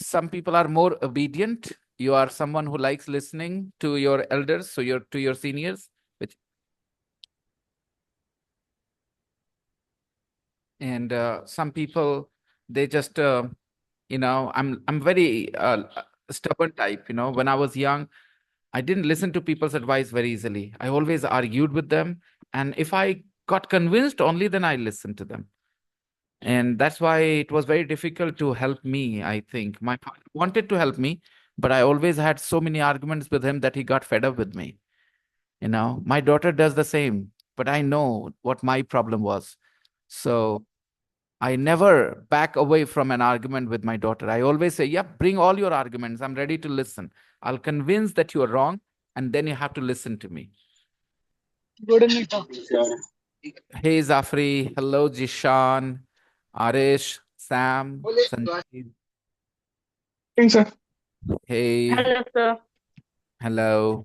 some people are more obedient. You are someone who likes listening to your elders, so to your seniors, which and some people, they just I'm very stubborn type. When I was young, I didn't listen to people's advice very easily. I always argued with them, and if I got convinced, only then I listened to them. And that's why it was very difficult to help me. I think my father wanted to help me, but I always had so many arguments with him that he got fed up with me. My daughter does the same, but I know what my problem was. So I never back away from an argument with my daughter. I always say, yep, bring all your arguments. I'm ready to listen. I'll convince that you are wrong, and then you have to listen to me. Good evening, sir. Hey, Zafri. Hello, Jishan, Arish, Sam, Sanjeev. Evening, sir. Hey, Hello, sir. hello.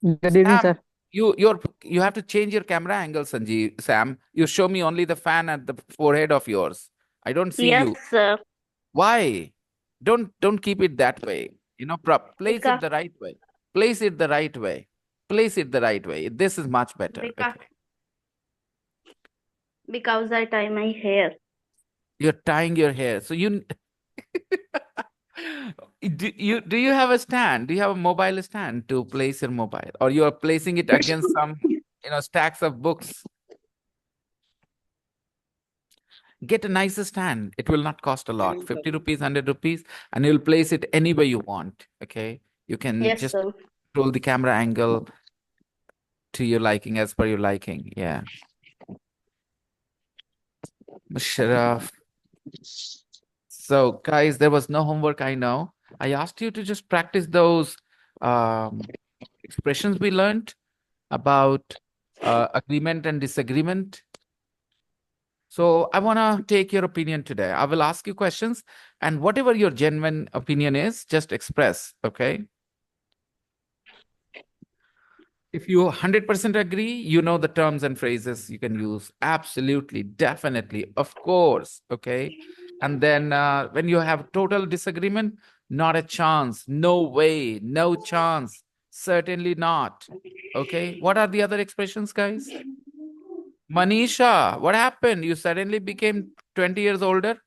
Good evening, Sam, sir. you have to change your camera angle, Sanjeev. Sam, you show me only the fan at the forehead of yours. I don't see Yes, you. sir. Why? Don't keep it that way. Place it Because the right way. Place it the right way. Place it the right way. This is much better. because Okay. because I tie my hair. You're tying your hair. So you do you have a stand? Do you have a mobile stand to place your mobile? Or you are placing it against some stacks of books? Get a nicer stand. It will not cost a lot. 50 rupees, 100 rupees, and you'll place it anywhere you want. Okay. You can Yes, just sir. control the camera angle to your liking, as per your liking. Yeah. Musharraf. So, guys, there was no homework, I know. I asked you to just practice those um, expressions we learned about agreement and disagreement. So, I want to take your opinion today. I will ask you questions, and whatever your genuine opinion is, just express. Okay. If you 100% agree, you know the terms and phrases you can use. Absolutely, definitely, of course. Okay. And then when you have total disagreement, not a chance, no way, no chance, certainly not. Okay. What are the other expressions, guys? Manisha, what happened? You suddenly became 20 years older?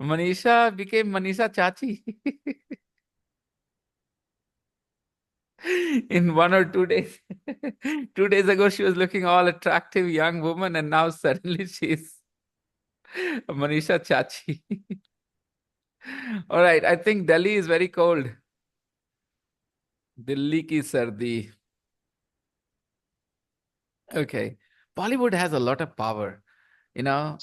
Manisha became Manisha Chachi. In 1 or 2 days. 2 days ago, she was looking all attractive young woman, and now suddenly she's Manisha Chachi. All right, I think Delhi is very cold. Delhi ki sardi. Okay. Bollywood has a lot of power. You know,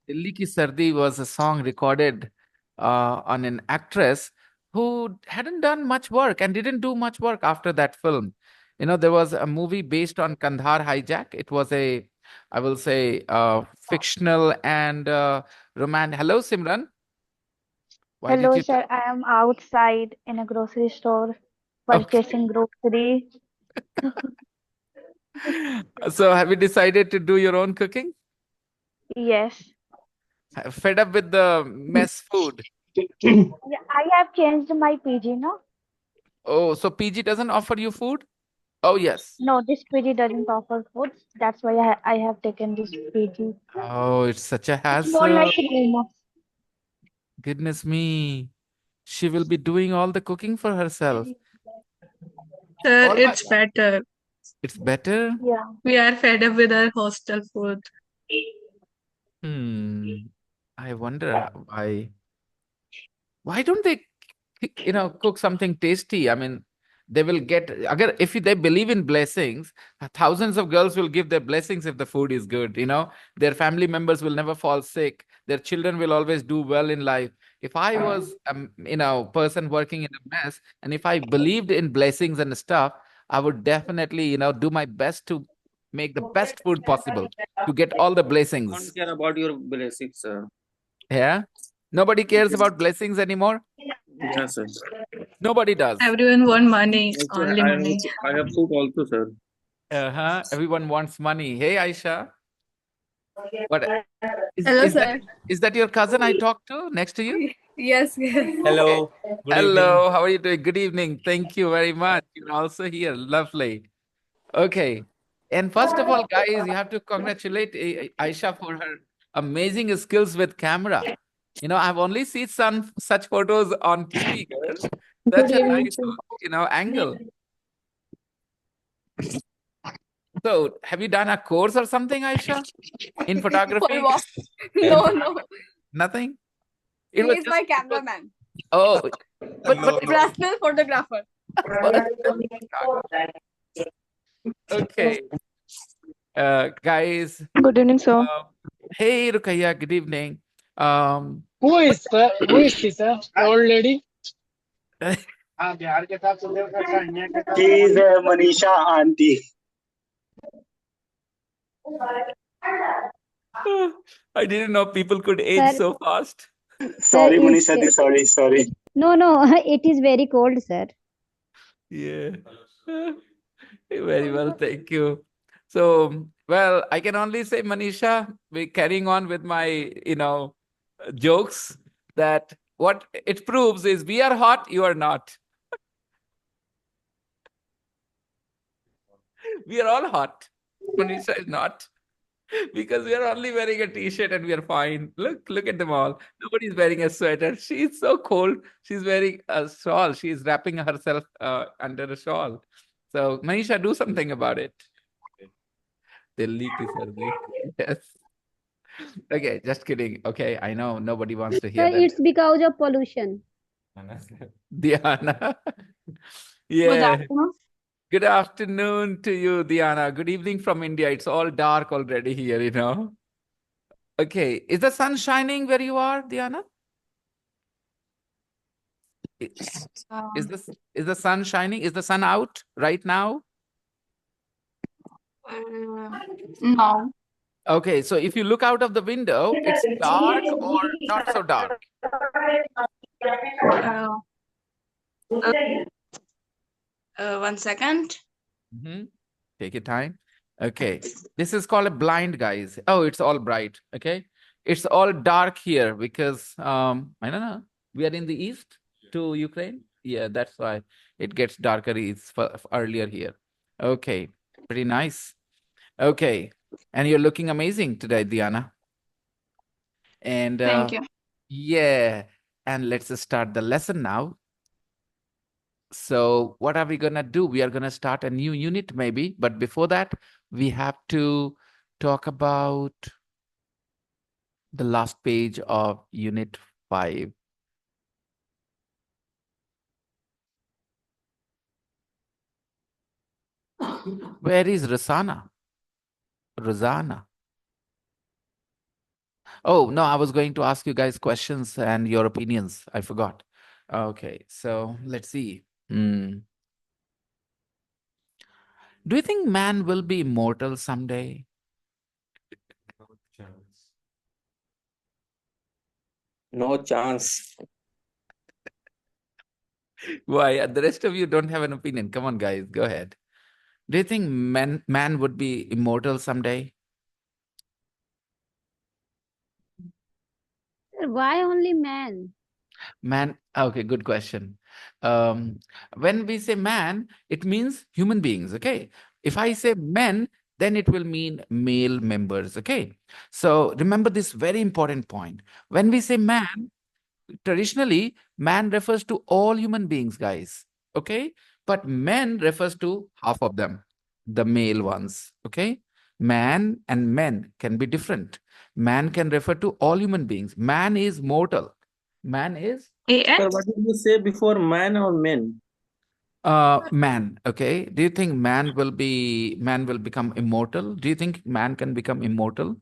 Delhi Ki Sardi was a song recorded on an actress who hadn't done much work and didn't do much work after that film. There was a movie based on Kandahar hijack. It was I will say, fictional and romantic. Hello, Simran. Why did Hello, you? sir. I am outside in a grocery store Okay. purchasing grocery. So, have you decided to do your own cooking? Yes. Fed up with the mess food? Yeah, I have changed my PG, no? Oh, so PG doesn't offer you food? Oh, yes. No, this PG doesn't offer food. That's why I have taken this PG. Oh, it's such a It's more hassle. like room. Goodness me. She will be doing all the cooking for herself. Sir, All right. it's better. It's better. Yeah. We are fed up with our hostel food. I wonder why. Why don't they, cook something tasty? I mean, they will get, if they believe in blessings, thousands of girls will give their blessings if the food is good. Their family members will never fall sick. Their children will always do well in life. If I was, person working in a mess, and if I believed in blessings and stuff, I would definitely, do my best to make the best food possible to get all the Don't blessings. care about your blessings, sir. Yeah. Nobody cares about blessings anymore. Yes, sir. Nobody does. Everyone want money, Also, only money. I have food also, sir. Everyone wants money. Hey, Aisha. What Hello, is that? sir. Is that your cousin I talked to next to you? Yes, yes. Okay. Hello. Good Hello, evening. how are you doing? Good evening. Thank you very much. You're also here. Lovely. Okay. And first of all, guys, you have to congratulate Aisha for her amazing skills with camera. I've only seen some such photos on TV, girl. Good Such a evening, nice, sir. angle. So, have you done a course or something, Aisha, in For photography? what? In No, photography? no. Nothing? It He was is just my because, cameraman. oh, but it was Professional photographer. okay. Guys, Good evening, sir. hey, Rukaya, good evening. Um, Who is sir? Who is she, sir? The old lady? She is Manisha auntie. I didn't know people could age Sir, so fast. Sorry, it's Manisha, sorry. no, it is very cold, sir. Yeah. Very well, thank you. So, well, I can only say, Manisha, we're carrying on with my, jokes that what it proves is we are hot, you are not. We are all hot. Manisha is not. Because we are only wearing a t-shirt and we are fine. Look at them all. Nobody's wearing a sweater. She's so cold. She's wearing a shawl. She's wrapping herself under a shawl. So, Manisha, do something about it. Delhi ki sardi. Yes. Okay, just kidding. Okay, I know nobody wants to hear Sir, that. it's because of pollution. Diana. Good Yeah. afternoon. Good afternoon to you, Diana. Good evening from India. It's all dark already here. Okay. Is the sun shining where you are, Diana? Is is the sun shining? Is the sun out right now? No. Okay, so if you look out of the window, it's dark or not so dark? Uh, uh, 1 second. Mhm. Take your time. Okay, this is called a blind, guys. Oh, it's all bright. Okay, it's all dark here because I don't know. We are in the east to Ukraine. Yeah, that's why it gets darker earlier here. Okay, pretty nice. Okay, and you're looking amazing today, Diana. And Thank you. yeah, and let's start the lesson now. So what are we gonna do? We are gonna start a new unit maybe, but before that, we have to talk about the last page of unit 5. Where is Rosanna? Rosanna. Oh, no, I was going to ask you guys questions and your opinions. I forgot. Okay, so let's see. Do you think man will be immortal someday? No chance. Why? The rest of you don't have an opinion. Come on, guys, go ahead. Do you think man would be immortal someday? Sir, why only man? Man, okay, good question. Um, when we say man, it means human beings, okay? If I say men, then it will mean male members, okay? So remember this very important point. When we say man, traditionally, man refers to all human beings, guys, okay? But men refers to half of them, the male ones, okay? Man and men can be different. Man can refer to all human beings. Man is mortal. Man is AN? Sir, what did you say before, man or men? man, okay? Do you think man will become immortal? Do you think man can become immortal?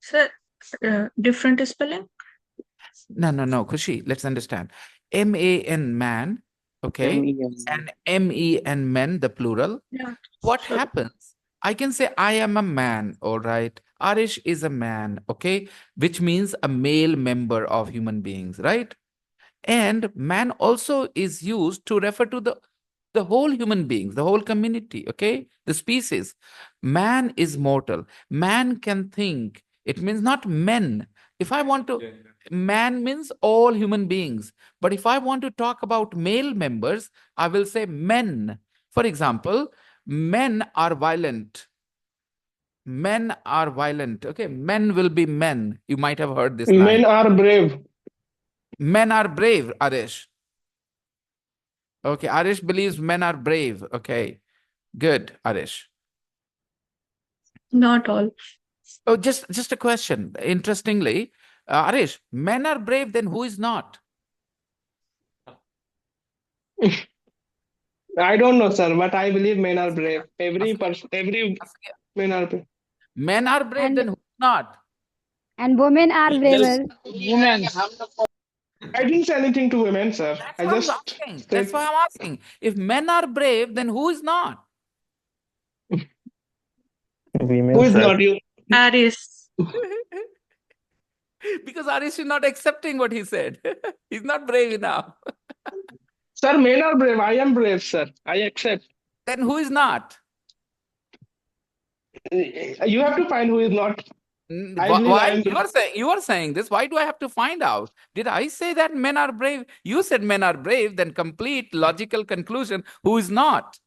Sir, different spelling? No, Kushi, let's understand. M-A-N, man, okay? M-E-N. And M-E-N, men, the plural. Yeah. What Sir, happens? I can say I am a man, all right? Arish is a man, okay? Which means a male member of human beings, right? And man also is used to refer to the The whole human beings, the whole community, okay? The species. Man is mortal. Man can think. It means not men. If I want to, man means all human beings. But if I want to talk about male members, I will say men. For example, men are violent. Men are violent. Okay, men will be men. You might have heard this line. Men are brave. Men are brave, Arish. Okay, Arish believes men are brave. Okay, good, Arish. Not all. Oh, just a question. Interestingly, Arish, men are brave, then who is not? I don't know, sir, but I believe men are brave. Every Ask- person, every ask- men are brave. Men are brave, And then who is not? and women are Yes. braver. Women. I didn't say anything to women, sir. That's I what I'm just asking. That's said why I'm asking. If men are brave, then who is not? who Women, is sir. not you. Aries. Because Arish is not accepting what he said. He's not brave enough. Sir, men are brave. I am brave, sir. I accept. Then who is not? You have to find who is not. I believe I Why? am You brave. are saying this. Why do I have to find out? Did I say that men are brave? You said men are brave, then complete logical conclusion. Who is not?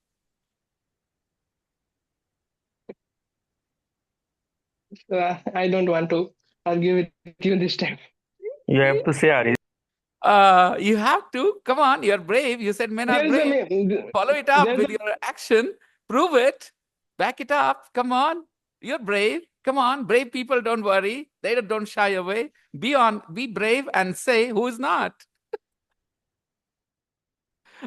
I don't want to argue with you this time. You have to say Aris. You have to. Come on, you're brave. You said men are There is brave. a Follow it up there's with your action. Prove it. Back it up. Come on. You're brave. Come on. Brave people don't worry. They don't shy away. Be brave and say who is not.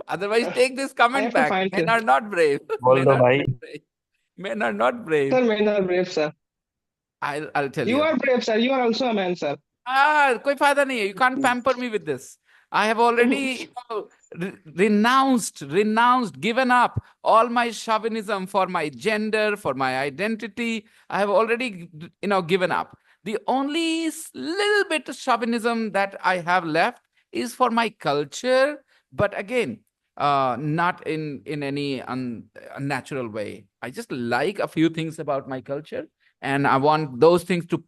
Otherwise, take this I comment have to back. find Men him. are not brave. बोल Men दो are भाई. not brave. Men are not brave. Sir, men are brave, sir. I'll tell You you. are brave, sir. You are also a man, sir. कोई फायदा नहीं है. You can't pamper me with this. I have already renounced, given up all my chauvinism for my gender, for my identity. I have already, given up. The only little bit of chauvinism that I have left is for my culture, but again, not in any unnatural way. I just like a few things about my culture, and I want those things to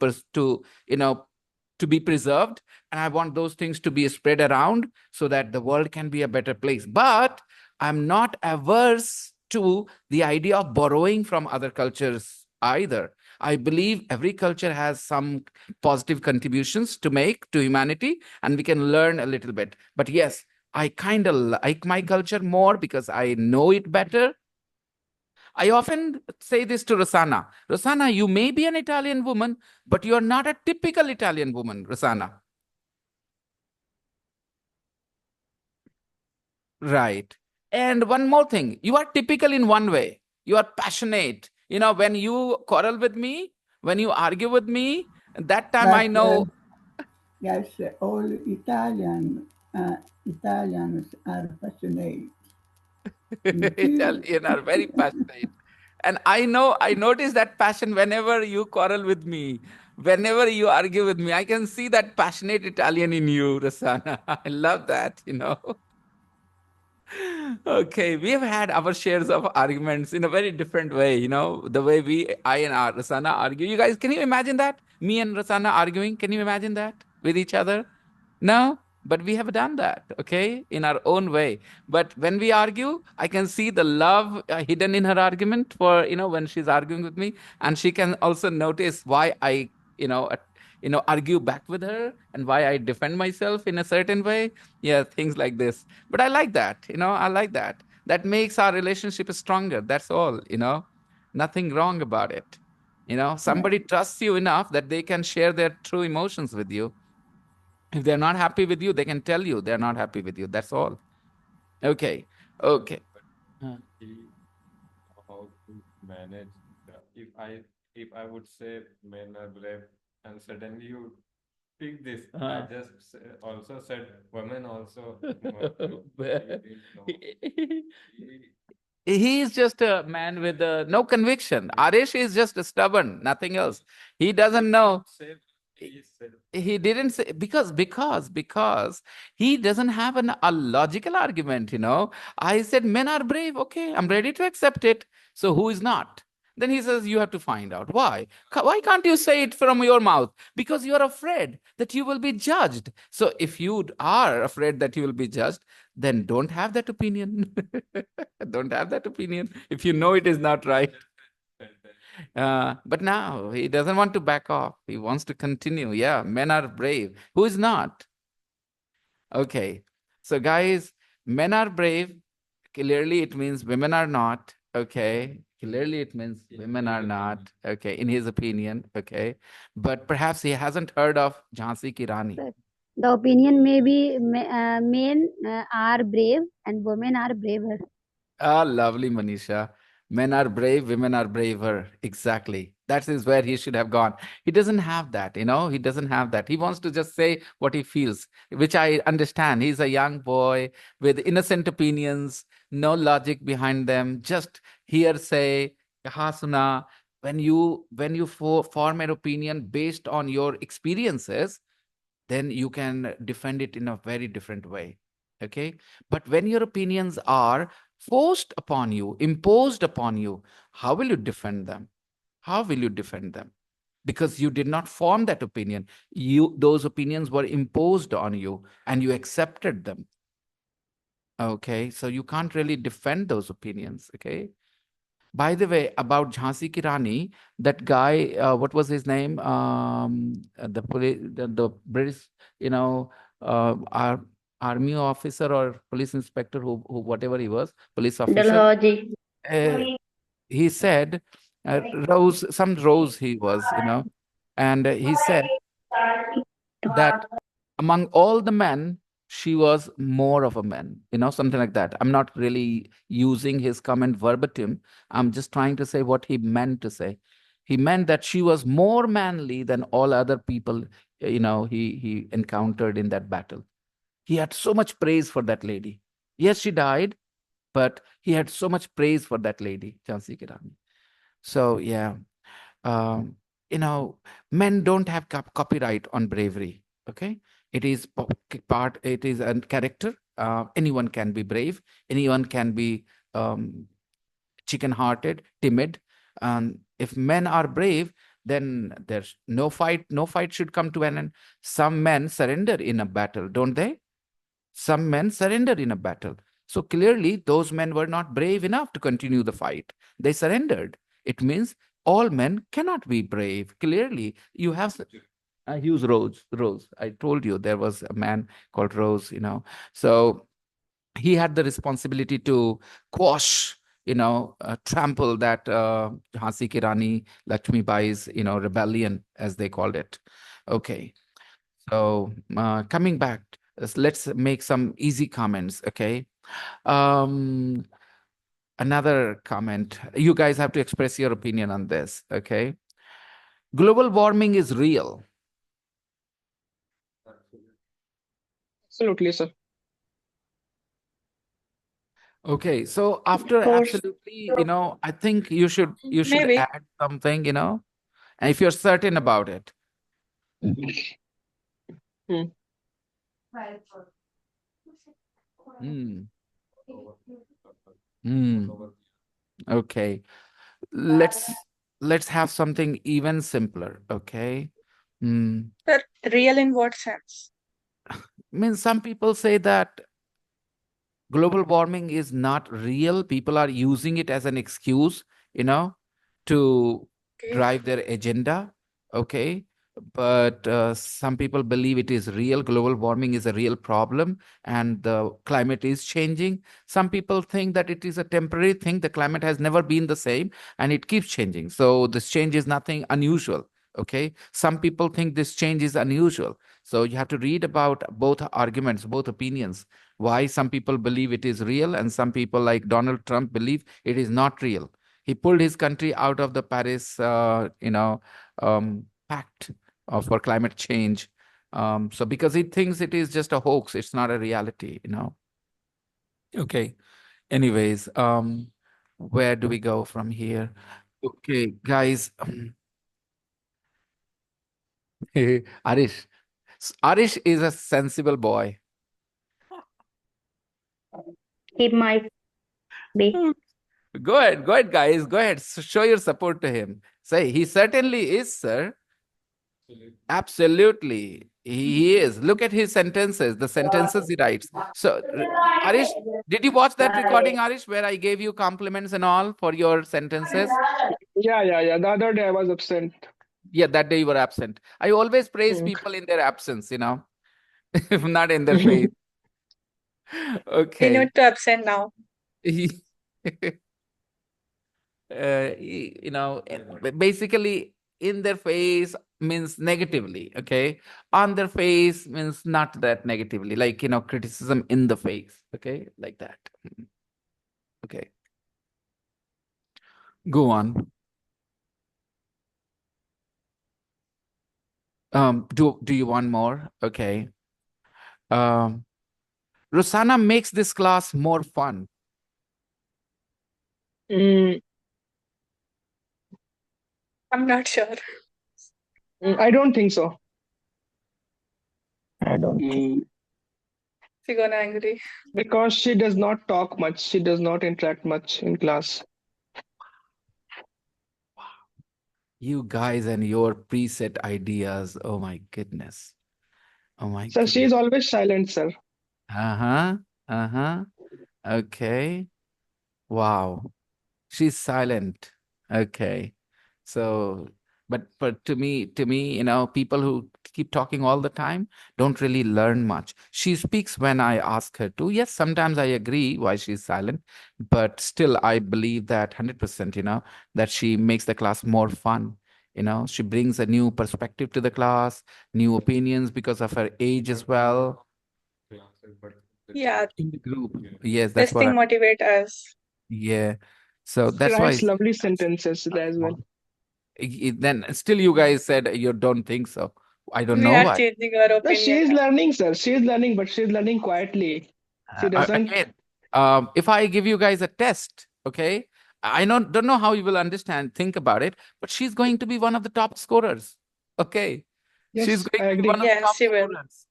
be preserved, and I want those things to be spread around so that the world can be a better place. But I'm not averse to the idea of borrowing from other cultures either. I believe every culture has some positive contributions to make to humanity, and we can learn a little bit. But yes, I kind of like my culture more because I know it better. I often say this to Rosanna. Rosanna, you may be an Italian woman, but you're not a typical Italian woman, Rosanna. Right. And one more thing, you are typical in one way. You are passionate. When you quarrel with me, when you argue with me, that time I But know yes, all Italians are passionate. Me too. Italian are very passionate. And I notice that passion whenever you quarrel with me, whenever you argue with me. I can see that passionate Italian in you, Rosanna. I love that. Okay, we have had our shares of arguments in a very different way, the way I and Rosanna argue. You guys, can you imagine that? Me and Rosanna arguing, can you imagine that with each other? No, but we have done that, okay, in our own way. But when we argue, I can see the love hidden in her argument for, when she's arguing with me. And she can also notice why I, argue back with her and why I defend myself in a certain way. Yeah, things like this. But I like that, I like that. That makes our relationship stronger. That's all. Nothing wrong about it. Somebody trusts you enough that they can share their true emotions with you. If they're not happy with you, they can tell you they're not happy with you. That's all. Okay. Okay. How to manage if I would say men are brave and suddenly you pick this. I just also said women also. He is just a man with no conviction. Arish is just stubborn, nothing else. He doesn't know. he said. He didn't say because he doesn't have a logical argument, you know. I said men are brave. Okay, I'm ready to accept it. So who is not? Then he says you have to find out why. Why can't you say it from your mouth? Because you are afraid that you will be judged. So if you are afraid that you will be judged, then don't have that opinion. Don't have that opinion if you know it is not right. But now he doesn't want to back off. He wants to continue. Yeah, men are brave. Who is not? Okay. So, guys, men are brave. Clearly, it means women are not. Okay. Clearly, it means women are not. Okay. In his opinion. Okay. But perhaps he hasn't heard of Jhansi Ki Rani. Sir, the opinion may be men are brave and women are braver. Ah, lovely, Manisha. Men are brave, women are braver. Exactly. That is where he should have gone. He doesn't have that, you know, he doesn't have that. He wants to just say what he feels, which I understand. He's a young boy with innocent opinions, no logic behind them, just hearsay, kaha suna. When you form an opinion based on your experiences, then you can defend it in a very different way. Okay. But when your opinions are forced upon you, imposed upon you, how will you defend them? How will you defend them? Because you did not form that opinion. Those opinions were imposed on you and you accepted them. Okay. So you can't really defend those opinions. Okay. By the way, about Jhansi Ki Rani, that guy, what was his name? The British, you know, our army officer or police inspector, who whatever he was, police officer. Dalhousie. Uh, he said, some Rose he was, you know, and he said that among all the men, she was more of a man, you know, something like that. I'm not really using his comment verbatim. I'm just trying to say what he meant to say. He meant that she was more manly than all other people, you know, he encountered in that battle. He had so much praise for that lady. Yes, she died, but he had so much praise for that lady, Jhansi Ki Rani. So yeah, um, you know, men don't have copyright on bravery. Okay, it is part. It is a character. Anyone can be brave. Anyone can be chicken-hearted, timid. And if men are brave, then there's no fight. No fight should come to an end. Some men surrender in a battle, don't they? Some men surrender in a battle. So clearly, those men were not brave enough to continue the fight. They surrendered. It means all men cannot be brave. Clearly, you have. He was Rose. Rose. I told you there was a man called Rose, you know. So he had the responsibility to quash, you know, trample that Jhansi Ki Rani Lakshmi Bai's, you know, rebellion, as they called it. Okay. So coming back, let's make some easy comments. Okay. Um, another comment. You guys have to express your opinion on this. Okay. Global warming is real. Absolutely, sir. Okay, so after course. absolutely, you know, I think you should Maybe. add something, you know, and if you're certain about it. Hmm. Hmm. Hmm. Okay. Let's have something even simpler. Okay. Hmm. Sir, real in what sense? I mean, some people say that global warming is not real. People are using it as an excuse, you know, to Okay. drive their agenda. Okay. But some people believe it is real. Global warming is a real problem and the climate is changing. Some people think that it is a temporary thing. The climate has never been the same and it keeps changing. So this change is nothing unusual. Okay. Some people think this change is unusual. So you have to read about both arguments, both opinions, why some people believe it is real and some people like Donald Trump believe it is not real. He pulled his country out of the Paris, pact for climate change. So because he thinks it is just a hoax, it's not a reality, you know. Okay. Anyways, where do we go from here? Okay, guys. Arish. Arish is a sensible boy. He might be. Go ahead, guys. Go ahead. Show your support to him. Say, he certainly is, sir. Absolutely. He is. Look at his sentences, the sentences he writes. So, Arish, did you watch that recording, Arish, where I gave you compliments and all for your sentences? Yeah. The other day I was absent. Yeah, that day you were absent. I always praise Hmm. people in their absence, if not in their face. We Okay. need to absent now. Basically, in their face means negatively, okay? On their face means not that negatively, like, criticism in the face, okay? Like that. Okay. Go on. Do you want more? Okay. Um, Rosanna makes this class more fun. Mm, I'm not sure. I don't think so. I don't think. Mm, She's gonna angry. Because she does not talk much. She does not interact much in class. You guys and your preset ideas. Oh my goodness. Oh my Sir, she goodness. is always silent, sir. Uh-huh. Uh-huh. Okay. Wow. She's silent. Okay. So, but to me, people who keep talking all the time don't really learn much. She speaks when I ask her to. Yes, sometimes I agree why she's silent, but still I believe that 100%, that she makes the class more fun. She brings a new perspective to the class, new opinions because of her age as well. Classes, but the Yeah, chat. In the group. Yeah. Yes, this that's what thing motivate us. yeah. So She that's why writes lovely sentences as well. then still you guys said you don't think so. I don't We know are why. changing our No, she opinion is now. learning, sir. She is learning, but she is learning quietly. She doesn't. Again, if I give you guys a test, okay, I don't know how you will understand, think about it, but she's going to be one of the top scorers. Okay. She's Yes, going I to be one agree. of the Yes, top she will. scorers.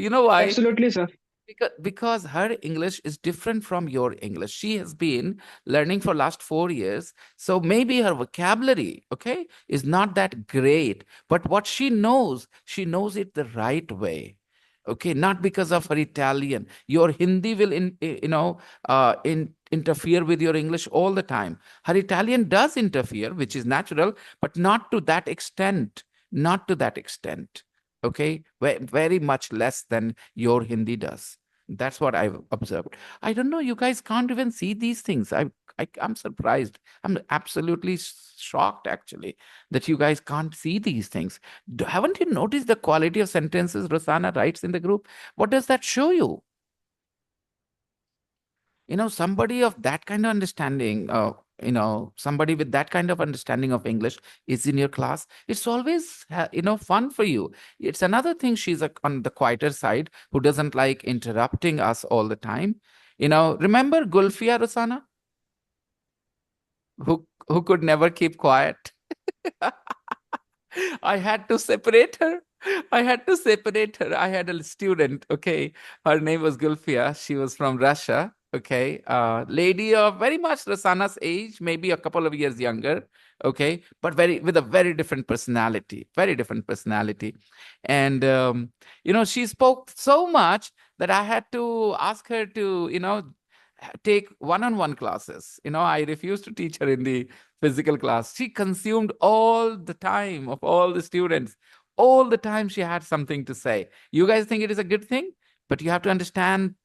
You know why? Absolutely, sir. Because her English is different from your English. She has been learning for last 4 years. So maybe her vocabulary, okay, is not that great. But what she knows it the right way. Okay, not because of her Italian. Your Hindi will interfere with your English all the time. Her Italian does interfere, which is natural, but not to that extent. Not to that extent. Okay, very much less than your Hindi does. That's what I've observed. I don't know. You guys can't even see these things. I'm surprised. I'm absolutely shocked, actually, that you guys can't see these things. Haven't you noticed the quality of sentences Rosanna writes in the group? What does that show you? Somebody of that kind of understanding, somebody with that kind of understanding of English is in your class. It's always, fun for you. It's another thing she's on the quieter side who doesn't like interrupting us all the time. Remember Gulfia, Rosanna, who could never keep quiet? I had to separate her. I had to separate her. I had a student, okay. Her name was Gulfia. She was from Russia, okay. Lady of very much Rosanna's age, maybe a couple of years younger, okay, but with a very different personality, very different personality. And she spoke so much that I had to ask her to, take one-on-one classes. I refused to teach her in the physical class. She consumed all the time of all the students. All the time she had something to say. You guys think it is a good thing? But you have to understand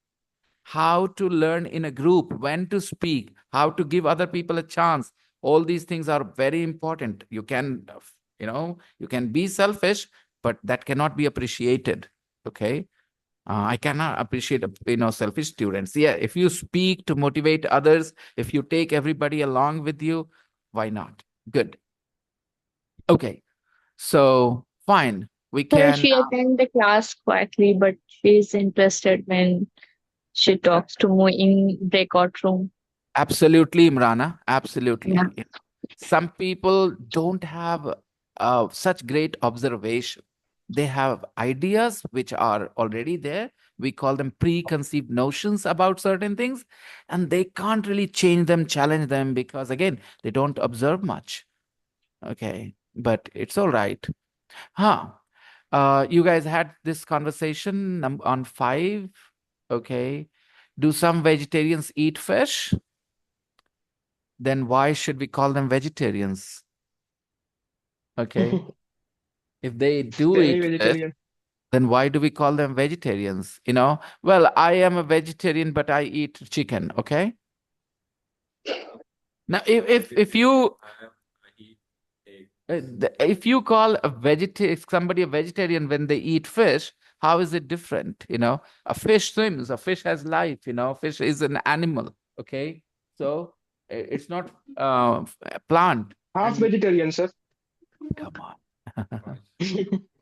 how to learn in a group, when to speak, how to give other people a chance. All these things are very important. You can be selfish, but that cannot be appreciated. Okay. I cannot appreciate, selfish students. Yeah, if you speak to motivate others, if you take everybody along with you, why not? Good. Okay, so fine. We Sir, can she attends the class quietly, but she is interested when she talks to me in breakout room. absolutely, Imrana, absolutely. Yeah. Some people don't have such great observation. They have ideas which are already there. We call them preconceived notions about certain things, and they can't really change them, challenge them, because again, they don't observe much. Okay, but it's all right. You guys had this conversation on 5. Okay. Do some vegetarians eat fish? Then why should we call them vegetarians? Okay. If they do Very eat fish, vegetarian. then why do we call them vegetarians? Well, I am a vegetarian, but I eat chicken. Okay. Now, if you if you call somebody a vegetarian when they eat fish, how is it different? A fish swims, a fish has life, fish is an animal. Okay. So it's not a plant. Half vegetarian, sir. Come on.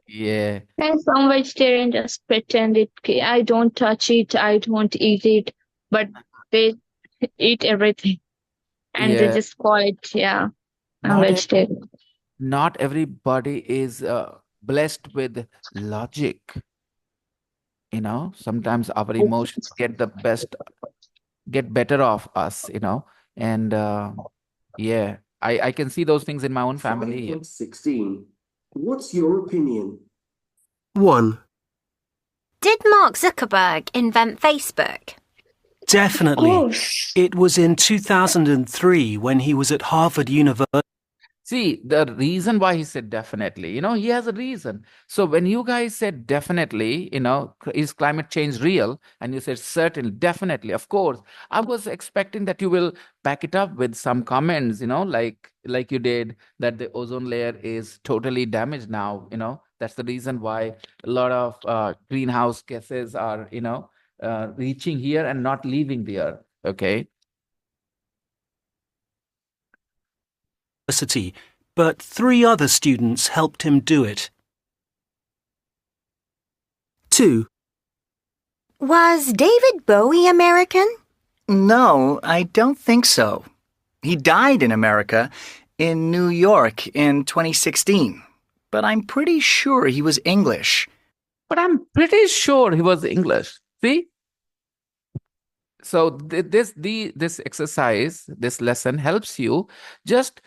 Yeah. And some vegetarian just pretend it. I don't touch it. I don't eat it, but they eat everything, and they Yeah. just call it, yeah, I'm Not vegetarian. not everybody is blessed with logic. Sometimes our emotions get better of us, and yeah, I can see those things in my own family. 5.16. What's your opinion? 1. Did Mark Zuckerberg invent Facebook? Definitely. It was in 2003 when he was at Harvard University. See, the reason why he said definitely, he has a reason. So when you guys said definitely, is climate change real? And you said certainly, definitely, of course. I was expecting that you will back it up with some comments, like you did, that the ozone layer is totally damaged now. That's the reason why a lot of greenhouse gases are, reaching here and not leaving the earth. Okay. But 3 other students helped him do it. 2. Was David Bowie American? No, I don't think so. He died in America, in New York in 2016. But I'm pretty sure he was English. But I'm pretty sure he was English. See? So this exercise, this lesson helps you just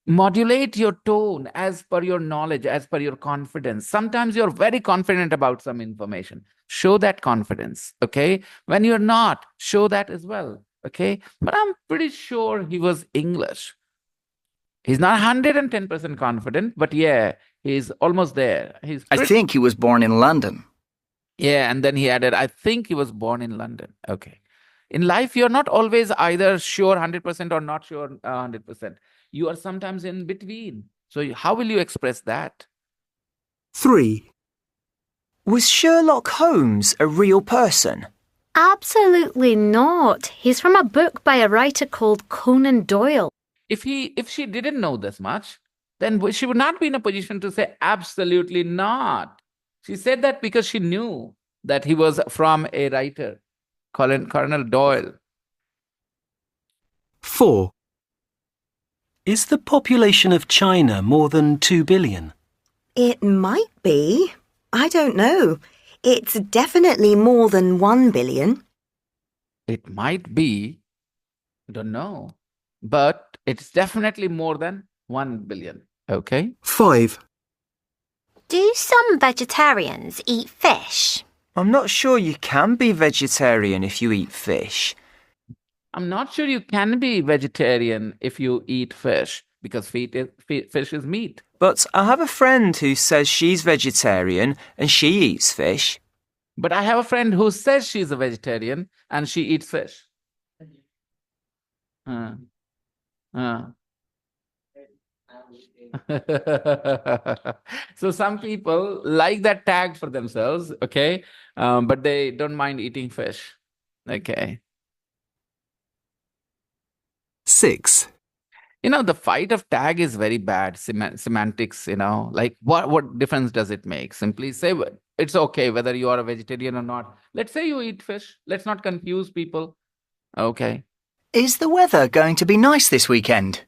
modulate your tone as per your knowledge, as per your confidence. Sometimes you're very confident about some information. Show that confidence, okay? When you're not, show that as well, okay? But I'm pretty sure he was English. He's not 110% confident, but yeah, he's almost there. I think he was born in London. Yeah, and then he added, I think he was born in London. Okay. In life, you're not always either sure 100% or not sure 100%. You are sometimes in between. So how will you express that? 3. Was Sherlock Holmes a real person? Absolutely not. He's from a book by a writer called Conan Doyle. If she didn't know this much, then she would not be in a position to say absolutely not. She said that because she knew that he was from a writer, Colonel Doyle. 4. Is the population of China more than 2 billion? It might be. I don't know. It's definitely more than 1 billion. It might be. I don't know. But it's definitely more than 1 billion. Okay? 5. Do some vegetarians eat fish? I'm not sure you can be vegetarian if you eat fish. I'm not sure you can be vegetarian if you eat fish, because fish is meat. But I have a friend who says she's vegetarian and she eats fish. But I have a friend who says she's a vegetarian and she eats fish. So some people like that tag for themselves, okay? But they don't mind eating fish. Okay. 6. The fight of tag is very bad. Semantics, like what difference does it make? Simply say it's okay whether you are a vegetarian or not. Let's say you eat fish. Let's not confuse people. Okay. Is the weather going to be nice this weekend?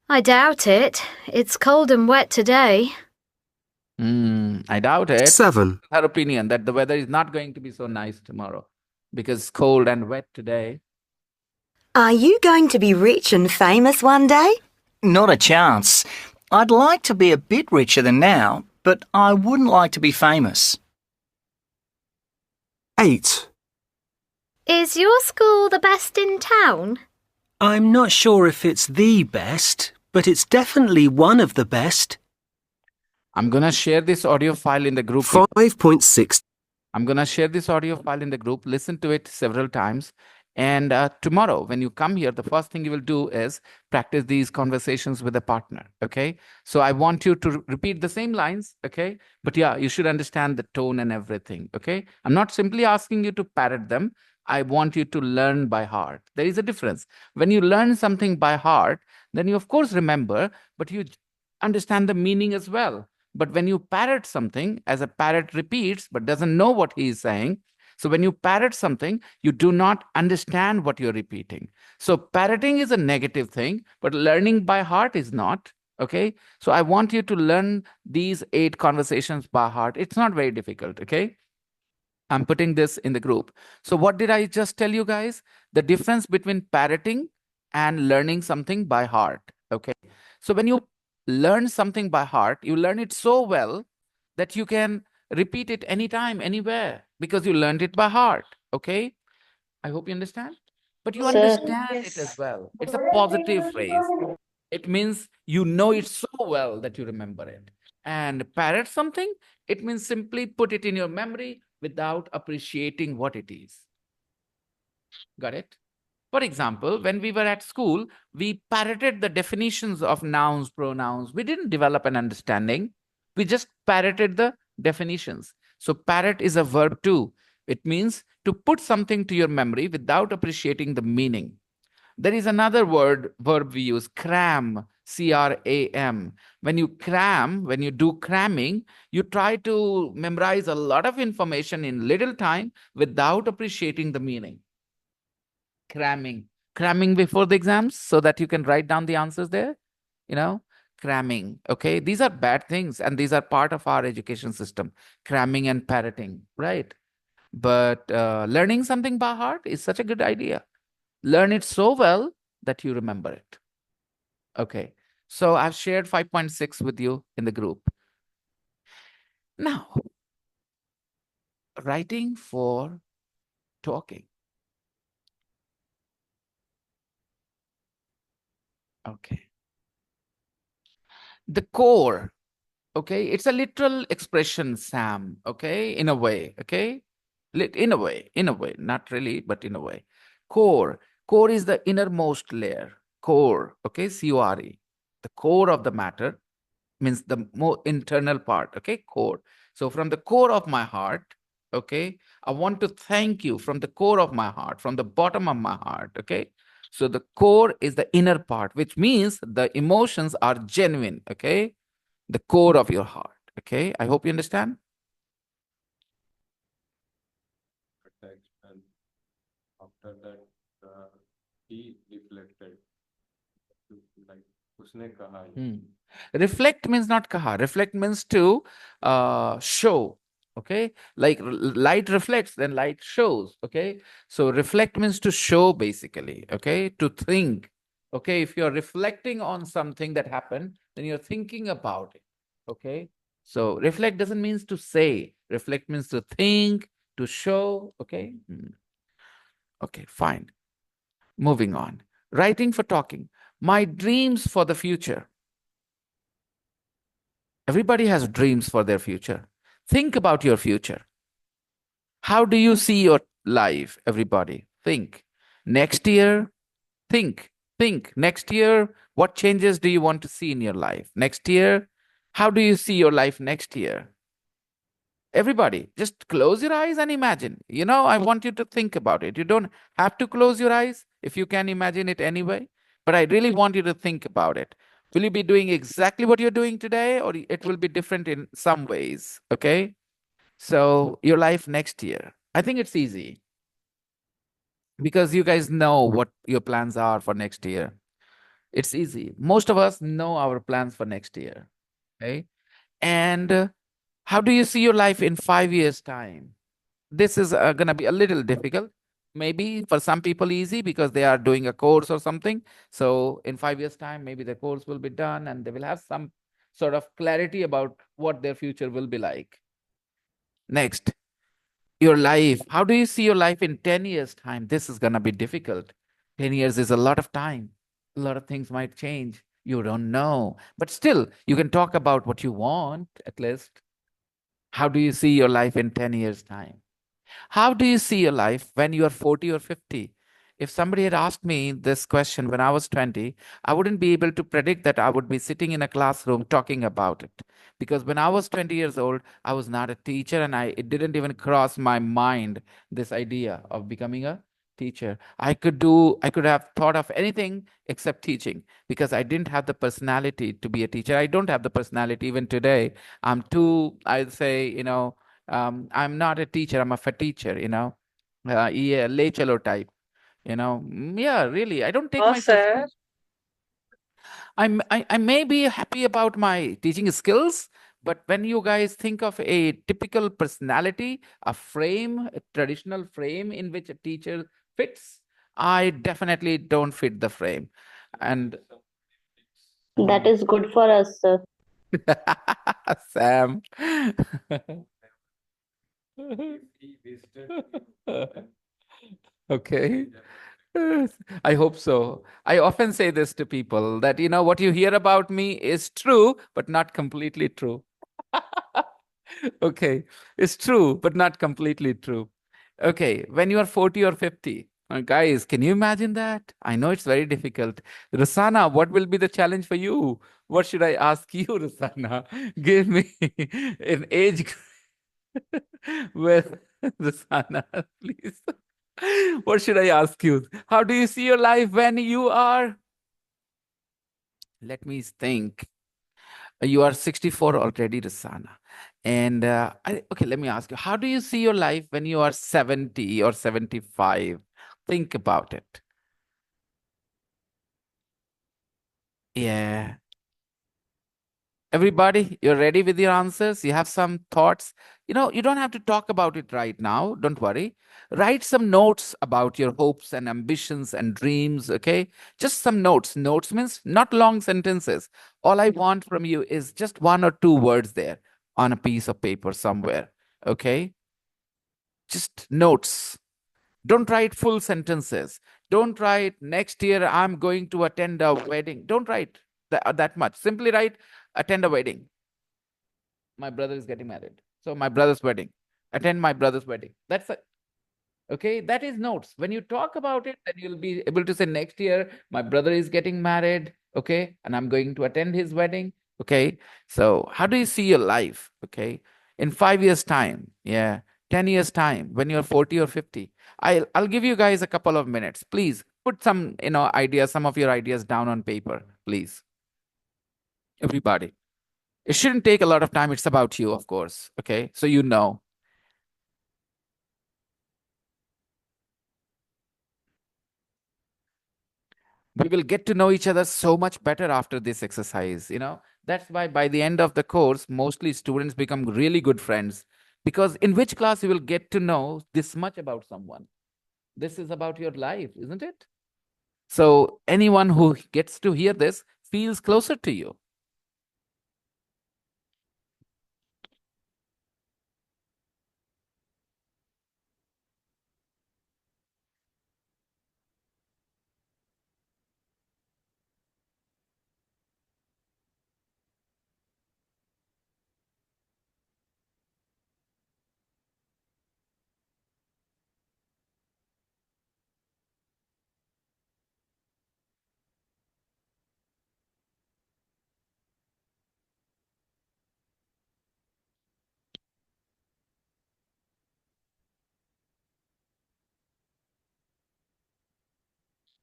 I doubt it. It's cold and wet today. I doubt it. 7. Her opinion that the weather is not going to be so nice tomorrow because it's cold and wet today. Are you going to be rich and famous one day? Not a chance. I'd like to be a bit richer than now, but I wouldn't like to be famous. 8. Is your school the best in town? I'm not sure if it's the best, but it's definitely one of the best. I'm going to share this audio file in the group. 5.6. I'm going to share this audio file in the group. Listen to it several times. And tomorrow, when you come here, the first thing you will do is practice these conversations with a partner. Okay. So I want you to repeat the same lines. Okay. But yeah, you should understand the tone and everything. Okay. I'm not simply asking you to parrot them. I want you to learn by heart. There is a difference. When you learn something by heart, then you, of course, remember, but you understand the meaning as well. But when you parrot something, as a parrot repeats but doesn't know what he is saying, so when you parrot something, you do not understand what you're repeating. So parroting is a negative thing, but learning by heart is not. Okay. So I want you to learn these 8 conversations by heart. It's not very difficult. Okay. I'm putting this in the group. So what did I just tell you guys? The difference between parroting and learning something by heart. Okay. So when you learn something by heart, you learn it so well that you can repeat it anytime, anywhere, because you learned it by heart. Okay. I hope you understand. But you understand it as well. It's a positive phrase. It means you know it so well that you remember it. And parrot something, it means simply put it in your memory without appreciating what it is. Got it? For example, when we were at school, we parroted the definitions of nouns, pronouns. We didn't develop an understanding. We just parroted the definitions. So parrot is a verb too. It means to put something to your memory without appreciating the meaning. There is another verb we use, cram, C-R-A-M. When you cram, when you do cramming, you try to memorize a lot of information in little time without appreciating the meaning. Cramming before the exams so that you can write down the answers there, cramming. Okay, these are bad things and these are part of our education system, cramming and parroting, right? But learning something by heart is such a good idea. Learn it so well that you remember it. Okay, so I've shared 5.6 with you in the group. Now, writing for talking. Okay. The core, okay, it's a literal expression, Sam, okay, in a way, okay? In a way, not really, but in a way. Core is the innermost layer, core, okay, C-O-R-E. The core of the matter means the more internal part, okay, core. So from the core of my heart, okay, I want to thank you from the core of my heart, from the bottom of my heart, okay? So the core is the inner part, which means the emotions are genuine, okay? The core of your heart, okay? I hope you understand. And after that, he reflected. Like, उसने कहा. Reflect means not kaha. Reflect means to show. Okay, like light reflects, then light shows. Okay, so reflect means to show, basically. Okay, to think. Okay, if you're reflecting on something that happened, then you're thinking about it. Okay, so reflect doesn't mean to say. Reflect means to think, to show. Okay. Okay, fine. Moving on. Writing for talking. My dreams for the future. Everybody has dreams for their future. Think about your future. How do you see your life, everybody? Think. Next year, think. Next year, what changes do you want to see in your life? Next year, how do you see your life next year? Everybody, just close your eyes and imagine. I want you to think about it. You don't have to close your eyes if you can imagine it anyway. But I really want you to think about it. Will you be doing exactly what you're doing today, or it will be different in some ways? Okay. So your life next year. I think it's easy because you guys know what your plans are for next year. It's easy. Most of us know our plans for next year. Okay. And How do you see your life in 5 years' time? This is going to be a little difficult. Maybe for some people easy because they are doing a course or something. So in 5 years' time, maybe the course will be done and they will have some sort of clarity about what their future will be like. Next, your life. How do you see your life in 10 years' time? This is going to be difficult. 10 years is a lot of time. A lot of things might change. You don't know. But still, you can talk about what you want at least. How do you see your life in 10 years' time? How do you see your life when you are 40 or 50? If somebody had asked me this question when I was 20, I wouldn't be able to predict that I would be sitting in a classroom talking about it. Because when I was 20 years old, I was not a teacher and it didn't even cross my mind this idea of becoming a teacher. I could have thought of anything except teaching because I didn't have the personality to be a teacher. I don't have the personality even today. I'm too, I'd say, I'm not a teacher, I'm a teacher, yeah, lay chalo type, yeah, really, I don't take Oh, myself. sir. I may be happy about my teaching skills, but when you guys think of a typical personality, a frame, a traditional frame in which a teacher fits, I definitely don't fit the frame. And That is good for us, sir. Sam. Okay. I hope so. I often say this to people that, what you hear about me is true, but not completely true. Okay. It's true, but not completely true. Okay. When you are 40 or 50, guys, can you imagine that? I know it's very difficult. Rusana, what will be the challenge for you? What should I ask you, Rusana? Give me an age with Rusana, please. What should I ask you? How do you see your life when you are? Let me think. You are 64 already, Rasana. And okay, let me ask you, how do you see your life when you are 70 or 75? Think about it. Yeah. Everybody, you're ready with your answers? You have some thoughts? You don't have to talk about it right now. Don't worry. Write some notes about your hopes and ambitions and dreams, okay? Just some notes. Notes means not long sentences. All I want from you is just one or two words there on a piece of paper somewhere, okay? Just notes. Don't write full sentences. Don't write next year I'm going to attend a wedding. Don't write that much. Simply write attend a wedding. My brother is getting married. So my brother's wedding. Attend my brother's wedding. That's it. Okay, that is notes. When you talk about it, then you'll be able to say next year my brother is getting married. Okay, and I'm going to attend his wedding. Okay, so how do you see your life? Okay, in 5 years' time, yeah, 10 years' time, when you're 40 or 50, I'll give you guys a couple of minutes. Please put some ideas, some of your ideas down on paper, please. Everybody. It shouldn't take a lot of time. It's about you, of course. Okay. So we will get to know each other so much better after this exercise. That's why by the end of the course, mostly students become really good friends because in which class you will get to know this much about someone. This is about your life, isn't it? So anyone who gets to hear this feels closer to you.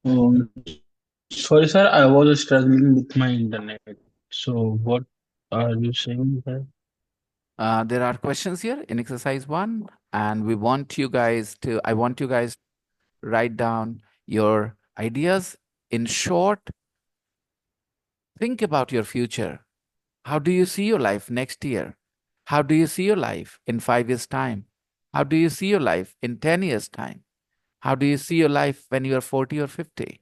Um, Sorry, sir, I was struggling with my internet. So, what are you saying there? There are questions here in exercise 1, and I want you guys to write down your ideas in short. Think about your future. How do you see your life next year? How do you see your life in 5 years' time? How do you see your life in 10 years' time? How do you see your life when you are 40 or 50?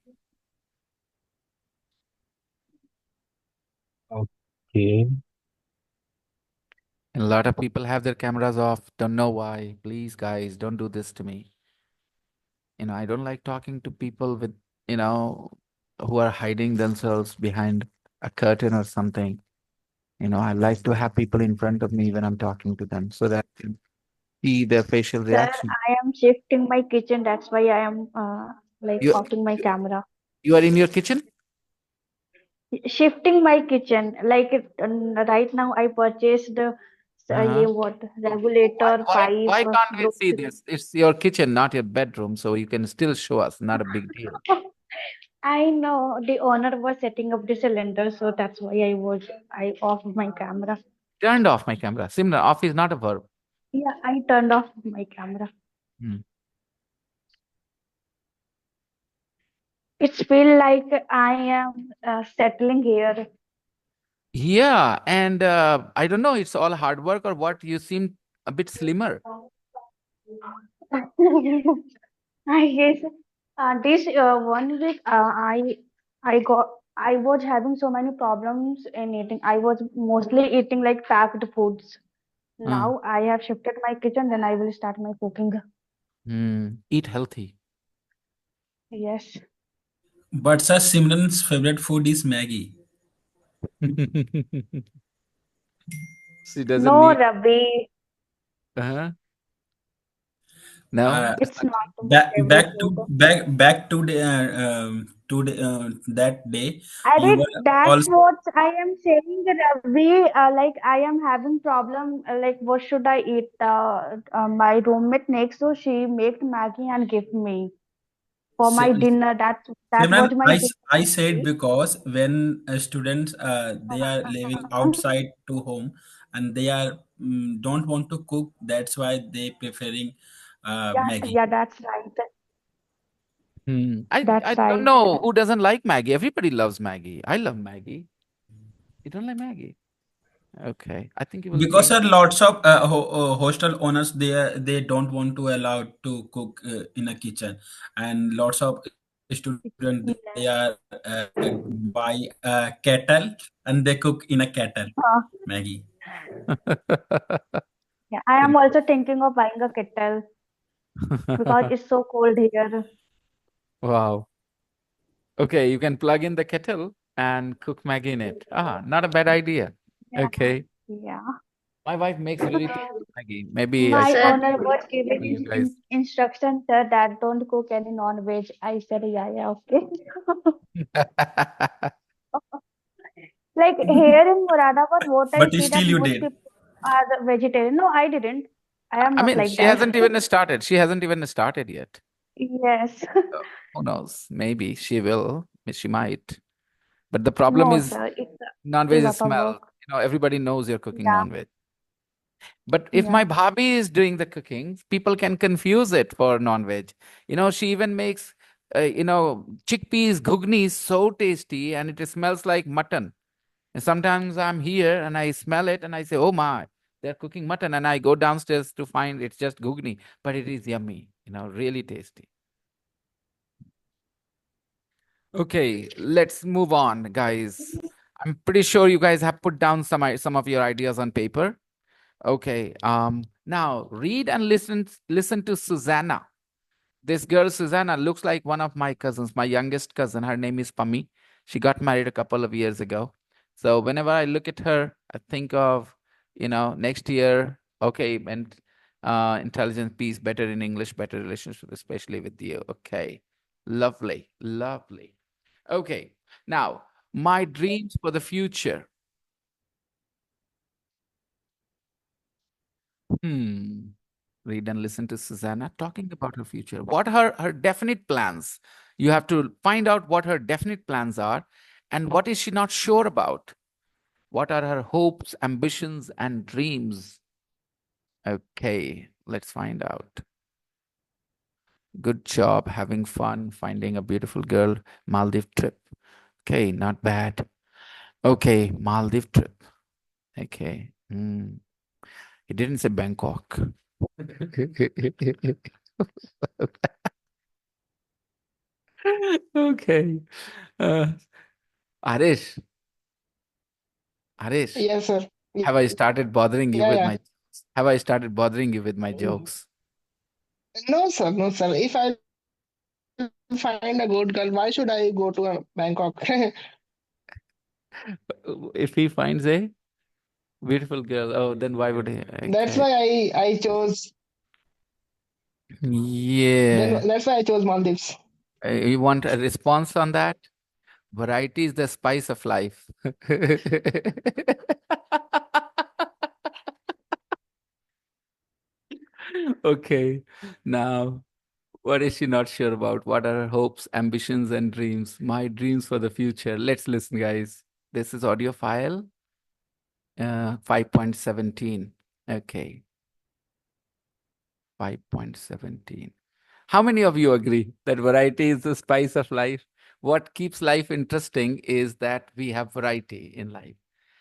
Okay. And a lot of people have their cameras off. Don't know why. Please, guys, don't do this to me. I don't like talking to people with, who are hiding themselves behind a curtain or something. I like to have people in front of me when I'm talking to them so that I can see their facial Sir, reaction. I am shifting my kitchen. That's why I am like You, offing my camera. you are in your kitchen? Shifting my kitchen. Like right now, I purchased Uh-huh. what regulator Why pipe. can't we see this? It's your kitchen, not your bedroom, so you can still show us. Not a big deal. I know the owner was setting up the cylinder, so that's why I off my camera. Turned off my camera. Similar. Off is not a verb. Yeah, I turned off my camera. Hmm. It's feel like I am settling here. Yeah, and I don't know, it's all hard work or what? You seem a bit slimmer. I guess this 1 week I was having so many problems in eating. I was mostly eating like packed foods. Now I have shifted my kitchen, then I will start my cooking. Eat healthy. Yes. But sir, Simran's favorite food is Maggie. She doesn't No, need. Ravi, Uh-huh. No. it's not my Back favorite back food. to back to that day you Arey, were that's also what I am saying, Ravi. Like I am having problem. Like what should I eat? My roommate next, so she made Maggie and give me for my dinner. That Simran, was my I said because when students they are living outside to home and they are don't want to cook, that's why they preferring yeah, Maggie. yeah, that's right. I That's don't right. know who doesn't like Maggie. Everybody loves Maggie. I love Maggie. You don't like Maggie? Okay. I think you will Because change. there lots of hostel owners they don't want to allow to cook in a kitchen, and lots of students they are buy a kettle and they cook in a kettle Uh, Maggie. yeah, I am also thinking of buying a kettle because it's so cold here. Wow. Okay, you can plug in the kettle and cook Maggie in it. Not a bad idea. Yeah, Okay. yeah. My wife makes very tasty Maggie. Maybe I My should owner was for giving you guys. instructions that don't cook any non-veg. I said, yeah, yeah, okay. Like here in Moradabad, what I But see still that you most did. people are vegetarian. No, I didn't. I am I not mean, like she that. hasn't even started. She hasn't even started yet. Yes. So, who knows? Maybe she will. She might. But the problem No, is sir. It's a non-veg lot of smell. work. Everybody knows you're cooking Yeah, non-veg. But if yeah. my bhabhi is doing the cooking, people can confuse it for non-veg. She even makes, chickpeas ghugni so tasty and it smells like mutton. And sometimes I'm here and I smell it and I say, oh my, they're cooking mutton. And I go downstairs to find it's just ghugni, but it is yummy, really tasty. Okay, let's move on, guys. I'm pretty sure you guys have put down some of your ideas on paper. Okay. Now read and listen to Susanna. This girl, Susanna, looks like one of my cousins, my youngest cousin. Her name is Pami. She got married a couple of years ago. So whenever I look at her, I think of, next year, okay, and intelligence, peace, better in English, better relationship, especially with you. Okay. Lovely, lovely. Okay. Now, my dreams for the future. Read and listen to Susanna talking about her future. What are her definite plans? You have to find out what her definite plans are and what is she not sure about. What are her hopes, ambitions, and dreams? Okay, let's find out. Good job, having fun, finding a beautiful girl, Maldives trip. Okay, not bad. Okay, Maldives trip. Okay. He didn't say Bangkok. Okay. Arish, Yes, sir. have I started bothering you Yeah, with yeah. my jokes? No, sir. No, sir. If I find a good girl, why should I go to Bangkok? If he finds a beautiful girl, oh, then why would he? That's Okay. why I chose. Yeah. That's why I chose Maldives. You want a response on that? Variety is the spice of life. Okay. Now, what is she not sure about? What are her hopes, ambitions, and dreams? My dreams for the future. Let's listen, guys. This is audio file 5.17. Okay. 5.17. How many of you agree that variety is the spice of life? What keeps life interesting is that we have variety in life.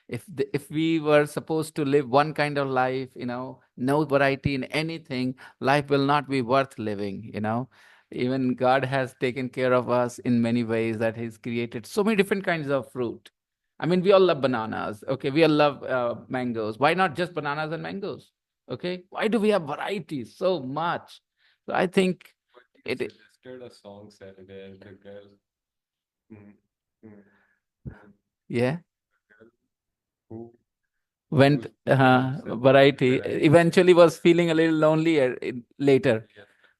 If we were supposed to live one kind of life, no variety in anything, life will not be worth living. Even God has taken care of us in many ways, that He's created so many different kinds of fruit. I mean, we all love bananas. Okay, we all love mangoes. Why not just bananas and mangoes? Okay, why do we have variety so much? So I think You it. suggested a song, sir, where the girl. Mm, mm, mm, Yeah. who Went variety, eventually was feeling a little lonely later.